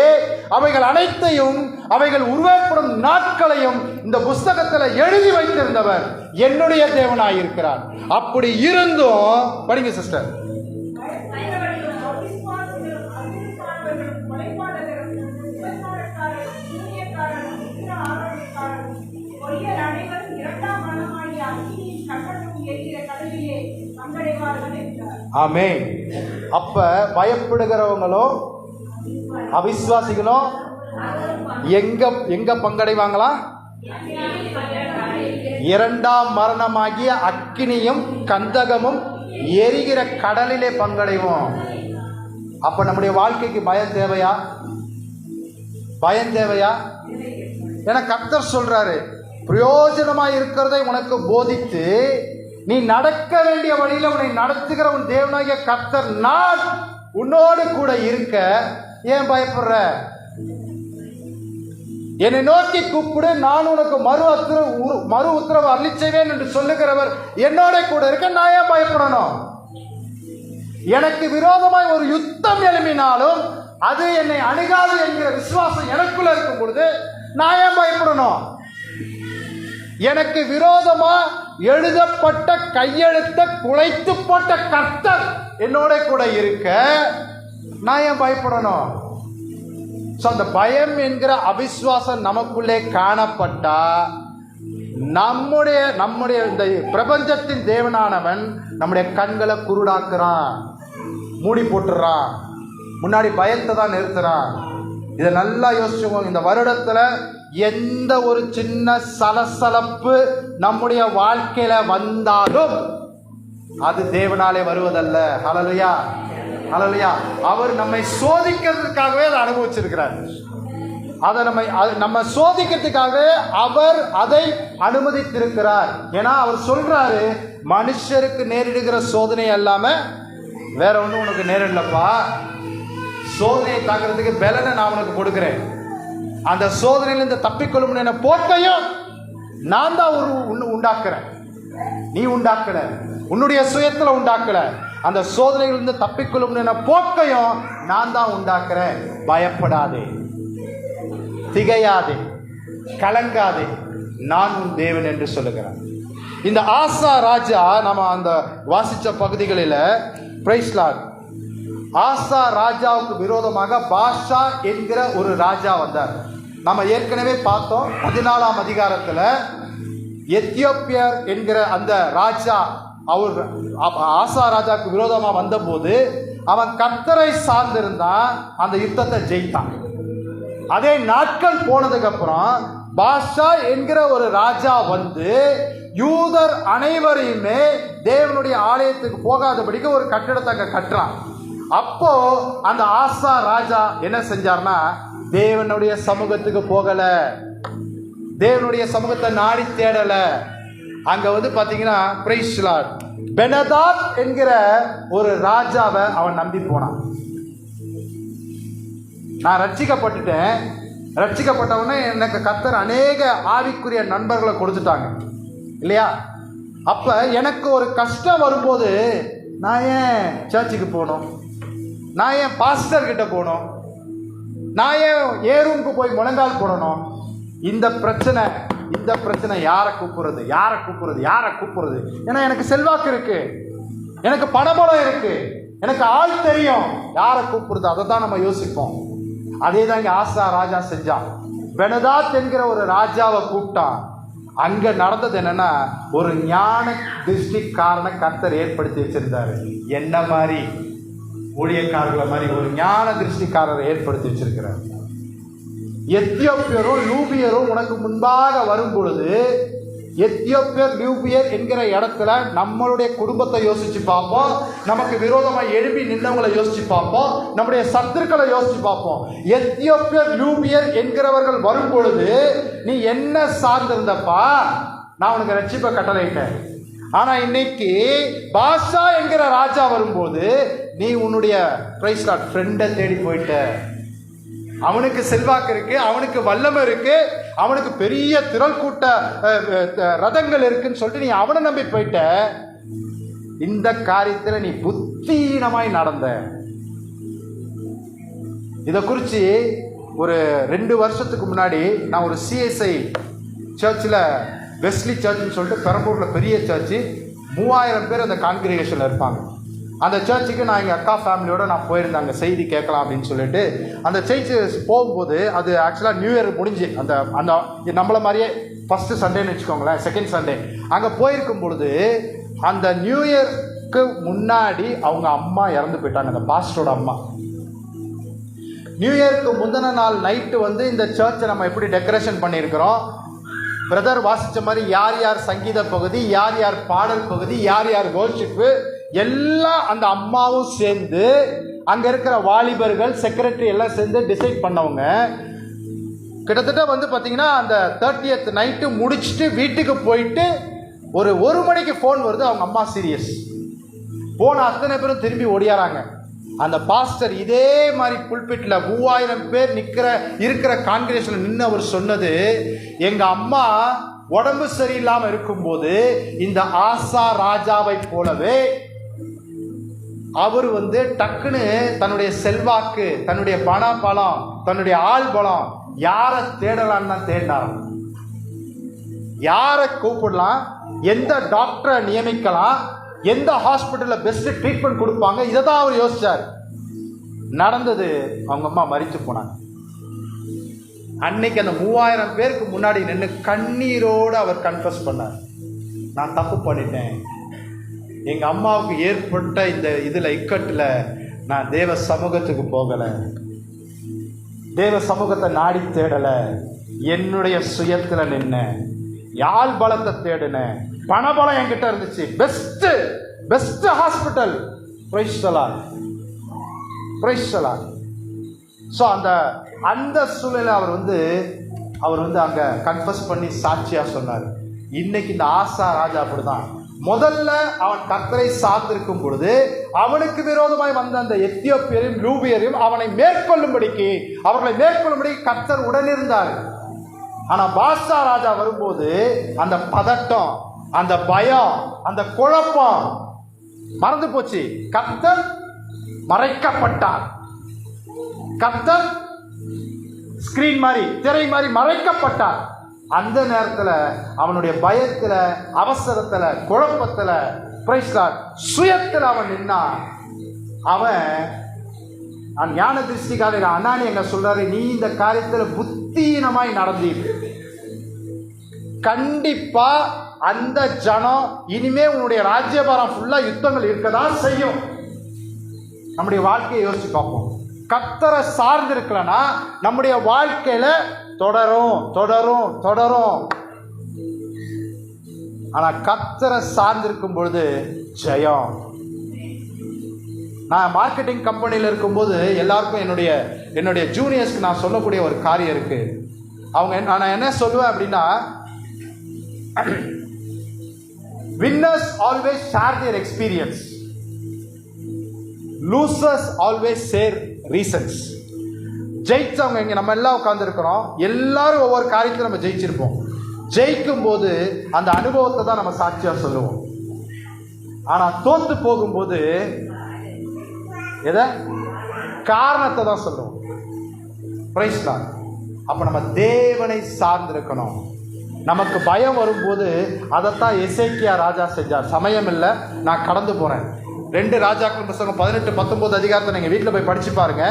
S1: அவைகள் அனைத்தையும், அவைகள் உருவாக்கப்படும் நாட்களையும் இந்த புஸ்தகத்தில் எழுதி வைத்திருந்தவர் என்னுடைய தேவனாயிருக்கிறார். அப்படி இருந்தும் படிங்க சிஸ்டர். ஆமென். அப்ப பயப்படுகிறவங்களும் அவிசுவாசிகளும் எங்க பங்கடைவாங்களா? இரண்டாம் மரணமாகிய அக்கினியும் கந்தகமும் எரிகிற கடலிலே பங்கடைவோம். அப்ப நம்முடைய வாழ்க்கைக்கு பயம் தேவையா? பயம் தேவையா? என கர்த்தர் சொல்றாரு, பிரயோஜனமா இருக்கிறதை உனக்கு போதித்து நீ நடக்க வேண்டிய வழியில உன்னை நடத்துகிற உன் தேவனாகிய கர்த்தர் நான் உன்னோடு கூட இருக்க ஏன் பயப்படுற? என்னை நோக்கி கூப்பிடு, நான் உனக்கு மறு உத்தரவு அருளி செய்வேன் என்று சொல்லுகிறவர் என்னோட கூட இருக்க நான் ஏன் பயப்படணும்? எனக்கு விரோதமாய் ஒரு யுத்தம் எழுப்பினாலும் அது என்னை அணுகாது என்கிற விசுவாசம் எனக்குள்ள இருக்கும் பொழுது நான் ஏன் பயப்படணும்? எனக்கு விரோதமா எழுதப்பட்ட கையெழுத்த குலைத்து போட்ட கர்த்தர் என்னோட கூட இருக்க நான் ஏன் பயப்படணும்? அந்த பயம் என்கிற அவிசுவாசம் நமக்குள்ளே காணப்பட்டா நம்முடைய இந்த பிரபஞ்சத்தின் தேவனானவன் நம்முடைய கண்களை குருடாக்குறான், மூடி போட்டுறான், முன்னாடி பயத்தை தான் நிறுத்துறான். இதை நல்லா யோசிச்சுக்கோங்க. இந்த வருடத்துல எந்த ஒரு சின்ன சலசலப்பு நம்முடைய வாழ்க்கையில வந்தாலும் அது தேவனாலே வருவதல்ல. ஹல்லேலூயா, ஹல்லேலூயா. அவர் நம்மை சோதிக்கிறதுக்காகவே அதை அனுபவிச்சிருக்கிறார். அதை நம்ம சோதிக்கிறதுக்காகவே அவர் அதை அனுமதித்திருக்கிறார். ஏன்னா அவர் சொல்றாரு, மனுஷருக்கு நேரிடுகிற சோதனை அல்லாம வேற ஒன்றும் உனக்கு நேரிடலப்பா. சோதனையை தாக்குறதுக்கு பலனை நான் உனக்கு கொடுக்கிறேன். அந்த சோதனையிலிருந்து தப்பிக்கொள்ளும் என போக்கையும் நான் தான் உண்டாக்குறேன். நீ உண்டாக்கல, உன்னுடைய சுயத்துல உண்டாக்கல. அந்த சோதனையிலிருந்து தப்பிக்கொள்ளும் என போக்கையும் நான் தான் உண்டாக்குறேன். பயப்படாதே, திகையாதே, கலங்காதே, நான் உன் தேவன் என்று சொல்லுகிறான். இந்த ஆசா ராஜா நம்ம அந்த வாசிச்ச பகுதிகளில் பிரைஸ் லார்ட், ஆசா ராஜாவுக்கு விரோதமாக பாஷா என்கிற ஒரு ராஜா வந்தார். நம்ம ஏற்கனவே பார்த்தோம் 14ஆம் அதிகாரத்தில் எத்தியோப்பியர் என்கிற அந்த ராஜா அவர் ஆசா ராஜாவுக்கு விரோதமாக வந்தபோது அவன் கர்த்தரை சார்ந்திருந்தான், அந்த யுத்தத்தை ஜெயித்தான். அதே நாட்கள் போனதுக்கு அப்புறம் பாஷா என்கிற ஒரு ராஜா வந்து யூதர் அனைவரையுமே தேவனுடைய ஆலயத்துக்கு போகாதபடிக்கு ஒரு கட்டிடத்தை அங்க கட்டுறான். அப்போ அந்த ஆசா ராஜா என்ன செஞ்சார்னா, தேவனுடைய சமூகத்துக்கு போகல, தேவனுடைய சமூகத்தை நாடி தேடல. அங்க வந்து பாத்தீங்கன்னா பிரைஸ் லார்ட், பெனதாத் என்கிற ஒரு ராஜாவை அவன் நம்பி போனான். நான் ரட்சிக்கப்பட்டுட்டேன், ரட்சிக்கப்பட்டவனே எனக்கு கர்த்தர் அநேக ஆவிக்குரிய நண்பர்களை கொடுத்துட்டாங்க இல்லையா? அப்ப எனக்கு ஒரு கஷ்டம் வரும்போது நான் ஏன் சர்ச்சுக்கு போகணும்? நான் ஏன் பாஸ்டர் கிட்ட போகணும்? நான் ஏன் ரூமுக்கு போய் முழங்கால் போடணும்? இந்த பிரச்சனை யாரை கூப்பிடுறது, யாரை கூப்பிடுறது, யாரை கூப்பிடுறது? ஏன்னா எனக்கு செல்வாக்கு இருக்கு, எனக்கு பணபலம் இருக்கு, எனக்கு ஆள் தெரியும், யாரை கூப்பிடுறது? அதை தான் நம்ம யோசிப்போம். அதே தான் இங்க ஆசா ராஜா செஞ்சான். பெனதாத் என்கிற ஒரு ராஜாவை கூப்பிட்டான். அங்க நடந்தது என்னன்னா, ஒரு ஞான திருஷ்டிக்காரனை கர்த்தர் ஏற்படுத்தி வச்சிருந்தாரு. என்ன மாதிரி ஊழியக்காரர்களை மாதிரி ஒரு ஞான திருஷ்டிக்காரரை ஏற்படுத்தி வச்சிருக்கிறார். எத்தியோப்பியரும் லூபியரும் உனக்கு முன்பாக வரும் பொழுது, எத்தியோப்பியர் லூபியர் என்கிற இடத்துல நம்மளுடைய குடும்பத்தை யோசிச்சு பார்ப்போம், நமக்கு விரோதமாக எழுப்பி நின்றவங்களை யோசிச்சு பார்ப்போம், நம்முடைய சத்துருக்களை யோசிச்சு பார்ப்போம். எத்தியோப்பியர் லூபியர் என்கிறவர்கள் வரும் பொழுது நீ என்ன சார்ந்திருந்தப்பா, நான் உனக்கு ரட்சிப்பை கட்டளையிட்டேன். ஆனா இன்னைக்கு பாஷா என்கிற ராஜா வரும்போது நீ உன்னுடைய பிரைஸ் லார்ட் ஃப்ரெண்டை தேடி போயிட்ட. அவனுக்கு செல்வாக்கு இருக்கு, அவனுக்கு வல்லமை இருக்கு, அவனுக்கு பெரிய திரள் கூட்ட ரதங்கள் இருக்குன்னு சொல்லிட்டு நீ அவனை நம்பி போயிட்ட. இந்த காரியத்தில் நீ புத்தீனமாய் நடந்த. இதை குறித்து ஒரு 2 வருஷத்துக்கு முன்னாடி நான் ஒரு சிஎஸ்ஐ சர்ச்சில், வெஸ்லி சர்ச்னு சொல்லிட்டு பெரம்பூரில் பெரிய சர்ச்சு, 3000 பேர் அந்த கான்கிரிகேஷனில் இருப்பாங்க. அந்த சர்ச்சுக்கு நான் எங்கள் அக்கா ஃபேமிலியோடு நான் போயிருந்தேன், அங்கே செய்தி கேட்கலாம் அப்படின்னு சொல்லிட்டு. அந்த சர்ச்சு போகும்போது அது ஆக்சுவலாக நியூ இயர் முடிஞ்சு அந்த அந்த நம்மளை மாதிரியே ஃபஸ்ட்டு சண்டேன்னு வச்சுக்கோங்களேன், செகண்ட் சண்டே அங்கே போயிருக்கும் பொழுது அந்த நியூ இயர்க்கு முன்னாடி அவங்க அம்மா இறந்து போயிட்டாங்க, அந்த பாஸ்டரோட அம்மா. நியூ இயர்க்கு முந்தின நாள் நைட்டு வந்து இந்த சர்ச்சை நம்ம எப்படி டெக்கரேஷன் பண்ணியிருக்கிறோம், பிரதர் வாசிச்ச மாதிரி யார் யார் சங்கீத பகுதி, யார் யார் பாடல் பகுதி, யார் யார் வர்ஷிப்பு, எல்லாம் அந்த அம்மாவும் சேர்ந்து அங்க இருக்கிற வாலிபர்கள் செக்ரட்டரி எல்லாம் சேர்ந்து டிசைட் பண்ணவங்க. கிட்டத்தட்ட வந்து பார்த்தீங்கன்னா அந்த 30th நைட்டு முடிச்சுட்டு வீட்டுக்கு போயிட்டு ஒரு மணிக்கு ஃபோன் வருது. அவங்க அம்மா சீரியஸ். போன அத்தனை பேரும் திரும்பி ஓடியாராங்க. அந்த பாஸ்டர் இதே மாதிரி புல்பிட்டில் 3000 பேர் இருக்கிற கான்கிரேஷனில் நின்று அவர் சொன்னது, எங்கள் அம்மா உடம்பு சரியில்லாமல் இருக்கும்போது இந்த ஆசா ராஜாவை போலவே அவர் வந்து டக்குன்னு தன்னுடைய செல்வாக்கு, தன்னுடைய பண பலம், தன்னுடைய ஆள் பலம், யாரை தேடலான்னு தான் தேடினாராம். யாரை கூப்பிடலாம், எந்த டாக்டரை நியமிக்கலாம், எந்த ஹாஸ்பிட்டலில் பெஸ்ட் ட்ரீட்மெண்ட் கொடுப்பாங்க, இதை தான் அவர் யோசிச்சார். நடந்தது, அவங்க அம்மா மரித்து போனாங்க. அன்னைக்கு அந்த 3000 பேருக்கு முன்னாடி நின்று கண்ணீரோடு அவர் கன்ஃபஸ் பண்ணார், நான் தப்பு பண்ணிட்டேன். எங்கள் அம்மாவுக்கு ஏற்பட்ட இந்த இக்கட்டில் நான் தேவ சமூகத்துக்கு போகலை, தேவ சமூகத்தை நாடி தேடலை, என்னுடைய சுயத்தில் நின்ன யாழ் பலத்தை தேடினேன், பணபலம் என்கிட்ட இருந்துச்சு, பெஸ்ட் ஹாஸ்பிட்டல். ஸோ அந்த சூழ்நிலை அவர் வந்து அங்க கன்ஃபஸ் பண்ணி சாட்சியா சொன்னார். இன்னைக்கு இந்த ஆசா ராஜா அப்படிதான். முதல்ல அவன் கர்த்தரை சார்ந்திருக்கும் பொழுது அவனுக்கு விரோதமாய் வந்த அந்த எத்தியோப்பியரையும் லூபியரையும் அவர்களை மேற்கொள்ளும்படி கர்த்தர் உடனிருந்தார். ஆனா பாஷா ராஜா வரும்போது அந்த பதட்டம், அந்த பயம், அந்த குழப்பம் மறந்து போச்சு. கர்த்தர் மறைக்கப்பட்டார். கர்த்தர் ஸ்கிரீன் மாதிரி, திரை மாதிரி மறைக்கப்பட்டார். அந்த நேரத்தில் அவனுடைய பயத்தில், அவசரத்தில், குழப்பத்தில், சுயத்தில் அவன் நின்னான். அவன் ஞான திருஷ்டிக்காக அண்ணாணி எங்க சொல்றாரு, நீ இந்த காரியத்தில் புத்தீனமாய் நடந்தீர். கண்டிப்பா அந்த ஜனம் இனிமே உன்னுடைய ராஜ்யபாரம் ஃபுல்லா யுத்தங்கள் இருக்கதான் செய்யும். நம்முடைய வாழ்க்கையை யோசிச்சு பார்ப்போம். கர்த்தரை சார்ந்து இருக்கலன்னா நம்முடைய வாழ்க்கையில தொடரும். ஆனா கர்த்தரை சார்ந்திருக்கும் பொழுது ஜெயம். நான் மார்க்கெட்டிங் கம்பெனியில் இருக்கும்போது எல்லாருக்கும் என்னுடைய ஜூனியர்ஸ்க்கு நான் சொல்லக்கூடிய ஒரு காரியம் இருக்கு. நான் என்ன சொல்லுவேன் அப்படின்னா, winners always share their experience, losers always share reasons. ஜெயிச்சவங்க இங்க நம்ம எல்லாம் உட்கார்ந்து இருக்கிறோம், எல்லாரும் ஒவ்வொரு காரியத்தை நம்ம ஜெயிச்சிருப்போம். ஜெயிக்கும் போது அந்த அனுபவத்தை தான் நம்ம சாட்சியா சொல்லுவோம். ஆனா தோத்து போகும்போது காரணத்தை தான் சொல்லுவோம். அப்ப நம்ம தேவனை சார்ந்திருக்கணும். நமக்கு பயம் வரும்போது அதைத்தான் எசேக்கியா ராஜா செஞ்சார். சமயம் இல்லை, நான் கடந்து போறேன். 2 ராஜாக்கள் புத்தகம் 18-19 அதிகாரத்தை நீங்க வீட்டில் போய் படிச்சு பாருங்க.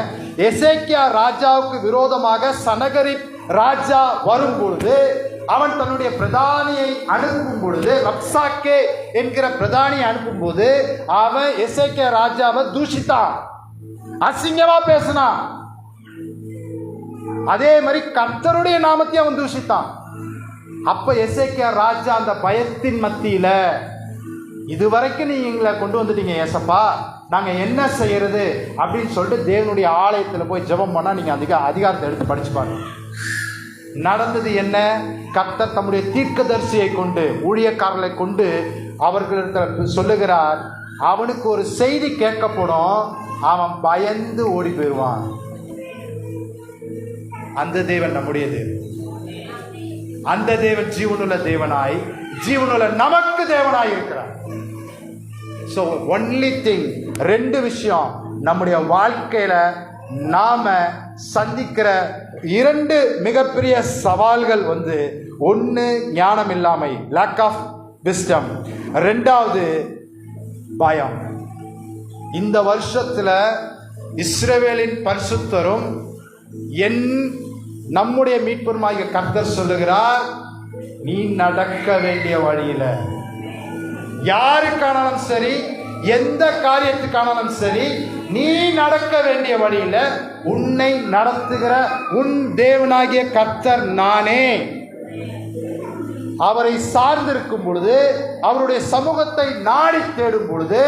S1: எசேக்கியா ராஜாவுக்கு விரோதமாக சனகரிப் ராஜா வரும் பொழுது, அவன் தன்னுடைய பிரதானியை அனுப்பும் பொழுது, ரப்சாக்கே என்கிற பிரதானியை அனுப்பும் போது அவன் எசேக்கியா ராஜாவை தூஷித்தான், அசிங்கமா பேசினான். அதே மாதிரி கர்த்தருடைய நாமத்தை அவன் தூஷித்தான். அப்ப எசேக்கியா ராஜா அந்த பயத்தின் மத்தியில, இதுவரைக்கும் நீங்க எங்களை கொண்டு வந்துட்டீங்க ஏசப்பா, நாங்க என்ன செய்யறது அப்படின்னு சொல்லிட்டு தேவனுடைய ஆலயத்தில் போய் ஜெபம் பண்ணா நீங்க அதிகாரத்தை எடுத்து படிச்சு பாருங்க. நடந்தது என்ன? கர்த்தர் தம்முடைய தீர்க்கதரிசியை கொண்டு, ஊழியக்காரர்களை கொண்டு அவர்களிடத்தில் சொல்லுகிறார். அவனுக்கு ஒரு செய்தி கேட்கப்படும், அவன் பயந்து ஓடி போயிடுவான். அந்த தேவன் நம்முடைய தேவன். அந்த தேவன் ஜீவனுள்ள தேவனாய், ஜீவனுள்ள நமக்கு தேவனாய் இருக்கிறார். So only thing, 2 விஷயம் நம்முடைய வாழ்க்கையில நாம சந்திக்கிற 2 மிகப்பெரிய சவால்கள் ஒன்று ஞானம் இல்லாமை, lack of wisdom, 2வது பயம். இந்த வருஷத்துல இஸ்ரவேலின் பரிசுத்தரும் நம்முடைய மீட்பருமாகிய கர்த்தர் சொல்லுகிறார், நீ நடக்க வேண்டிய வழியில, யாருக்கானாலும் சரி, எந்த காரியத்துக்கானாலும் சரி, நீ நடக்க வேண்டிய வழியில உன்னை நடத்துகிற உன் தேவனாகிய கர்த்தர் நானே. அவரை சார்ந்திருக்கும் பொழுது, அவருடைய சமூகத்தை நாடி தேடும் பொழுது,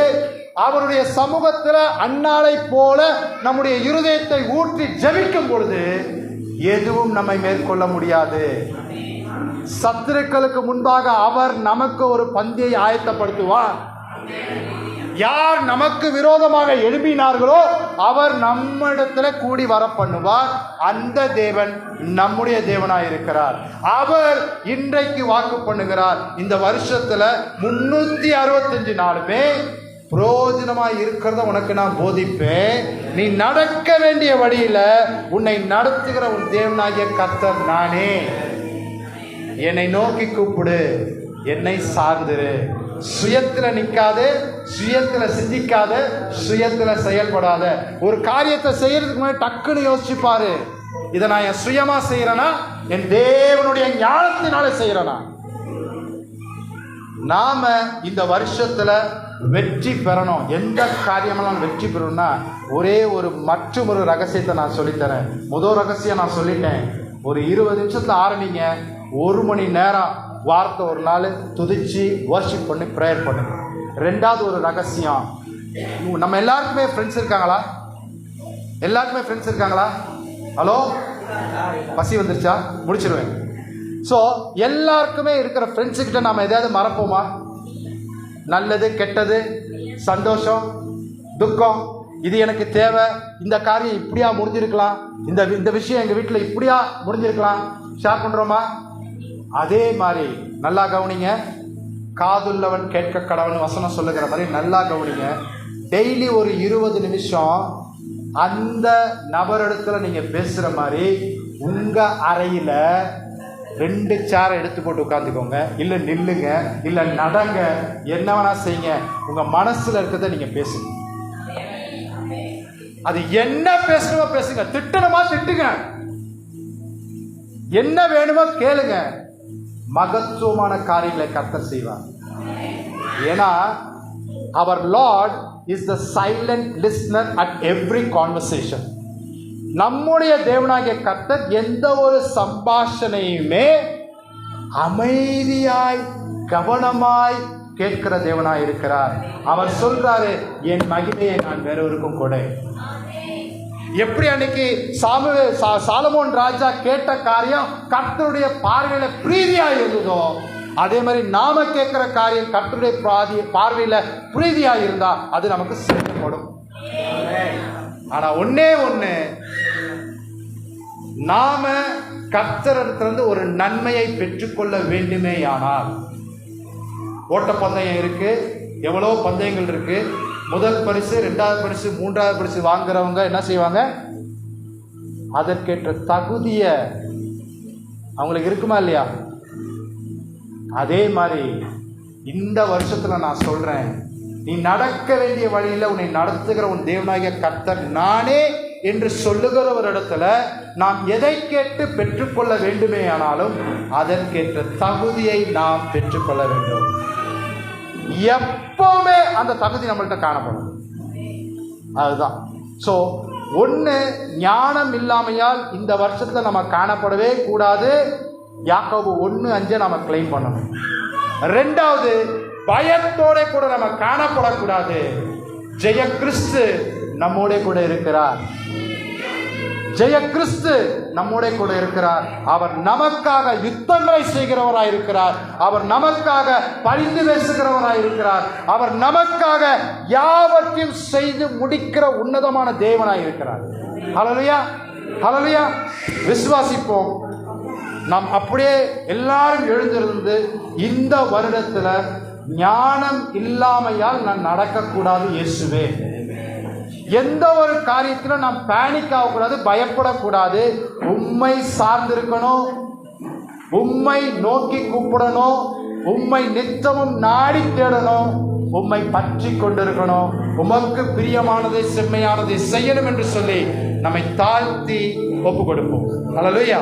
S1: அவருடைய சமூகத்தில் அன்னாளை போல நம்முடைய இருதயத்தை ஊற்றி ஜெபிக்கும் பொழுது எதுவும் நம்மை மேற்கொள்ள முடியாது. சத்துருக்களுக்கு முன்பாக அவர் நமக்கு ஒரு பந்தியை ஆயத்தப்படுத்துவார். யார் நமக்கு விரோதமாக எழுப்பினார்களோ அவர் நம்மிடத்துல கூடி வர பண்ணுவார். அந்த தேவன் நம்முடைய தேவனாய் இருக்கிறார். அவர் இன்றைக்கு வாக்கு பண்ணுகிறார், இந்த வருஷத்துல 365 நாளுமே பிரயோஜனமாய் இருக்கிறத உனக்கு நான் போதிப்பேன். நீ நடக்க வேண்டிய வழியில உன்னை நடத்துகிற உன் தேவனாகிய கர்த்தர் நானே. என்னை நோக்கி கூப்பிடு, என்னை சார்ந்திரு. சுயத்துல நிக்காத, சுயத்துல சிந்திக்காத, சுயத்துல செயல்படாத. ஒரு காரியத்தை செய்யறதுக்கு முன்னாடி டக்குன்னு யோசிச்சுப்பாரு, இதை நான் என் சுயமா செய்யறேனா, என் தேவனுடைய ஞானத்தினால செய்யறேனா? நாம இந்த வருஷத்துல வெற்றி பெறணும். எந்த காரியமெல்லாம் வெற்றி பெறணும்னா ஒரே ஒரு மற்றொரு ரகசியத்தை நான் சொல்லித்தரேன். முதல் ரகசியம் நான் சொல்லிட்டேன். ஒரு 20 நிமிஷத்துல ஆரம்பிங்க. 1 மணி நேரம் வாரத்தை ஒரு நாள் துதிச்சு வர்ஷிப் பண்ணி ப்ரேயர் பண்ணுங்க. ரெண்டாவது ஒரு ரகசியம், நம்ம எல்லாருக்குமே ஃப்ரெண்ட்ஸ் இருக்காங்களா? எல்லாருக்குமே ஃப்ரெண்ட்ஸ் இருக்காங்களா? ஹலோ, பசி வந்துருச்சா? முடிச்சிருவேன். ஸோ எல்லாருக்குமே இருக்கிற ஃப்ரெண்ட்ஸுக்கிட்ட நம்ம எதாவது மறப்போமா? நல்லது, கெட்டது, சந்தோஷம், துக்கம், இது எனக்கு தேவை, இந்த காரியம் இப்படியா முடிஞ்சிருக்கலாம், இந்த விஷயம் எங்கள் வீட்டில் இப்படியா முடிஞ்சிருக்கலாம், ஷேர் பண்ணுறோமா? அதே மாதிரி நல்லா கவனிங்க. காதுள்ளவன் கேட்க கடவன் வசனம் சொல்லுகிற மாதிரி நல்லா கவனிங்க. டெய்லி ஒரு 20 நிமிஷம் அந்த நபரிடத்துல நீங்கள் பேசுகிற மாதிரி உங்கள் அறையில் 2 சேரை எடுத்து போட்டு உட்காந்துக்கோங்க. இல்லை நில்லுங்க, இல்லை நடங்க, என்ன வேணா செய்யுங்க. உங்கள் மனசில் இருக்கிறத நீங்கள் பேசுங்க. அது என்ன பேசணுமோ பேசுங்க, திட்டணுமா திட்டுங்க, என்ன வேணுமோ கேளுங்க. மகத்துவமான காரியங்களை கர்த்தர் செய்வார். ஏன்னா அவர் lord is the silent listener at every conversation. நம்முடைய தேவனாகிய கர்த்தர் எந்த ஒரு சம்பாஷணையுமே அமைதியாய் கவனமாய் கேட்கிற தேவனாய் இருக்கிறார். அவர் சொல்றாரு, என் மகிமையை நான் வேறொருக்கும் கொடை. எப்படி அன்னைக்கு சாலமோன் ராஜா கேட்ட காரியம் கர்த்தருடைய பார்வையில பிரீதியா இருந்ததோ, அதே மாதிரி நாம கேட்கிற காரியம் கர்த்தருடைய பார்வையில பிரீதியா இருந்தா அது நமக்கு செய்யப்படும். ஆனா ஒண்ணே ஒண்ணு, நாம கர்த்தரிடத்திலிருந்து ஒரு நன்மையை பெற்றுக்கொள்ள வேண்டுமே. ஆனால் ஓட்ட பந்தயம் இருக்கு, எவ்வளோ பந்தயங்கள் இருக்கு. முதல் பரிசு, 2வது பரிசு, 3வது பரிசு வாங்குறவங்க என்ன செய்வாங்க? அதற்கேற்ற தகுதிய அவங்களுக்கு இருக்குமா இல்லையா? அதே மாதிரி இந்த வருஷத்துல நான் சொல்றேன், நீ நடக்க வேண்டிய வழியில உன்னை நடத்துகிற உன் தேவனாகிய கர்த்தர் நானே என்று சொல்லுகிற ஒரு இடத்துல நாம் எதை கேட்டு பெற்றுக்கொள்ள வேண்டுமே ஆனாலும் அதற்கேற்ற தகுதியை நாம் பெற்றுக்கொள்ள வேண்டும். எப்பவுமே அந்த தகுதி நம்மள்கிட்ட காணப்படும். அதுதான். ஸோ ஒன்று, ஞானம் இல்லாமையால் இந்த வருஷத்துல நம்ம காணப்படவே கூடாது. யாக்கோபு 1:5 நம்ம கிளைம் பண்ணணும். 2வது, பயத்தோட கூட நம்ம காணப்படக்கூடாது. ஜெய கிறிஸ்து நம்மோட கூட இருக்கிறார். ஜெய கிறிஸ்து நம்மோட கூட இருக்கிறார். அவர் நமக்காக யுத்தங்களை செய்கிறவராய் இருக்கிறார். அவர் நமக்காக பரிந்து பேசுகிறவராய் இருக்கிறார். அவர் நமக்காக யாவற்றையும் செய்து முடிக்கிற உன்னதமான தேவனாய் இருக்கிறார். ஹல்லேலூயா, ஹல்லேலூயா. விசுவாசிப்போம். நாம் அப்படியே எல்லாரும் எழுந்திருந்து இந்த வருடத்துல ஞானம் இல்லாமையால் நான் நடக்கக்கூடாது இயேசுவே. எந்த ஒரு காரியத்திலும் நாம் பேனிக் ஆகக்கூடாது, பயப்படக்கூடாது. உம்மை சார்ந்திருக்கணும், உம்மை நோக்கி கூப்பிடணும், உம்மை நித்தமும் நாடி தேடணும், உம்மை பற்றி கொண்டிருக்கணும். உமக்கு பிரியமானதை செம்மையானதை செய்யணும் என்று சொல்லி நம்மை தாழ்த்தி ஒப்பு கொடுப்போம். ஹல்லேலூயா.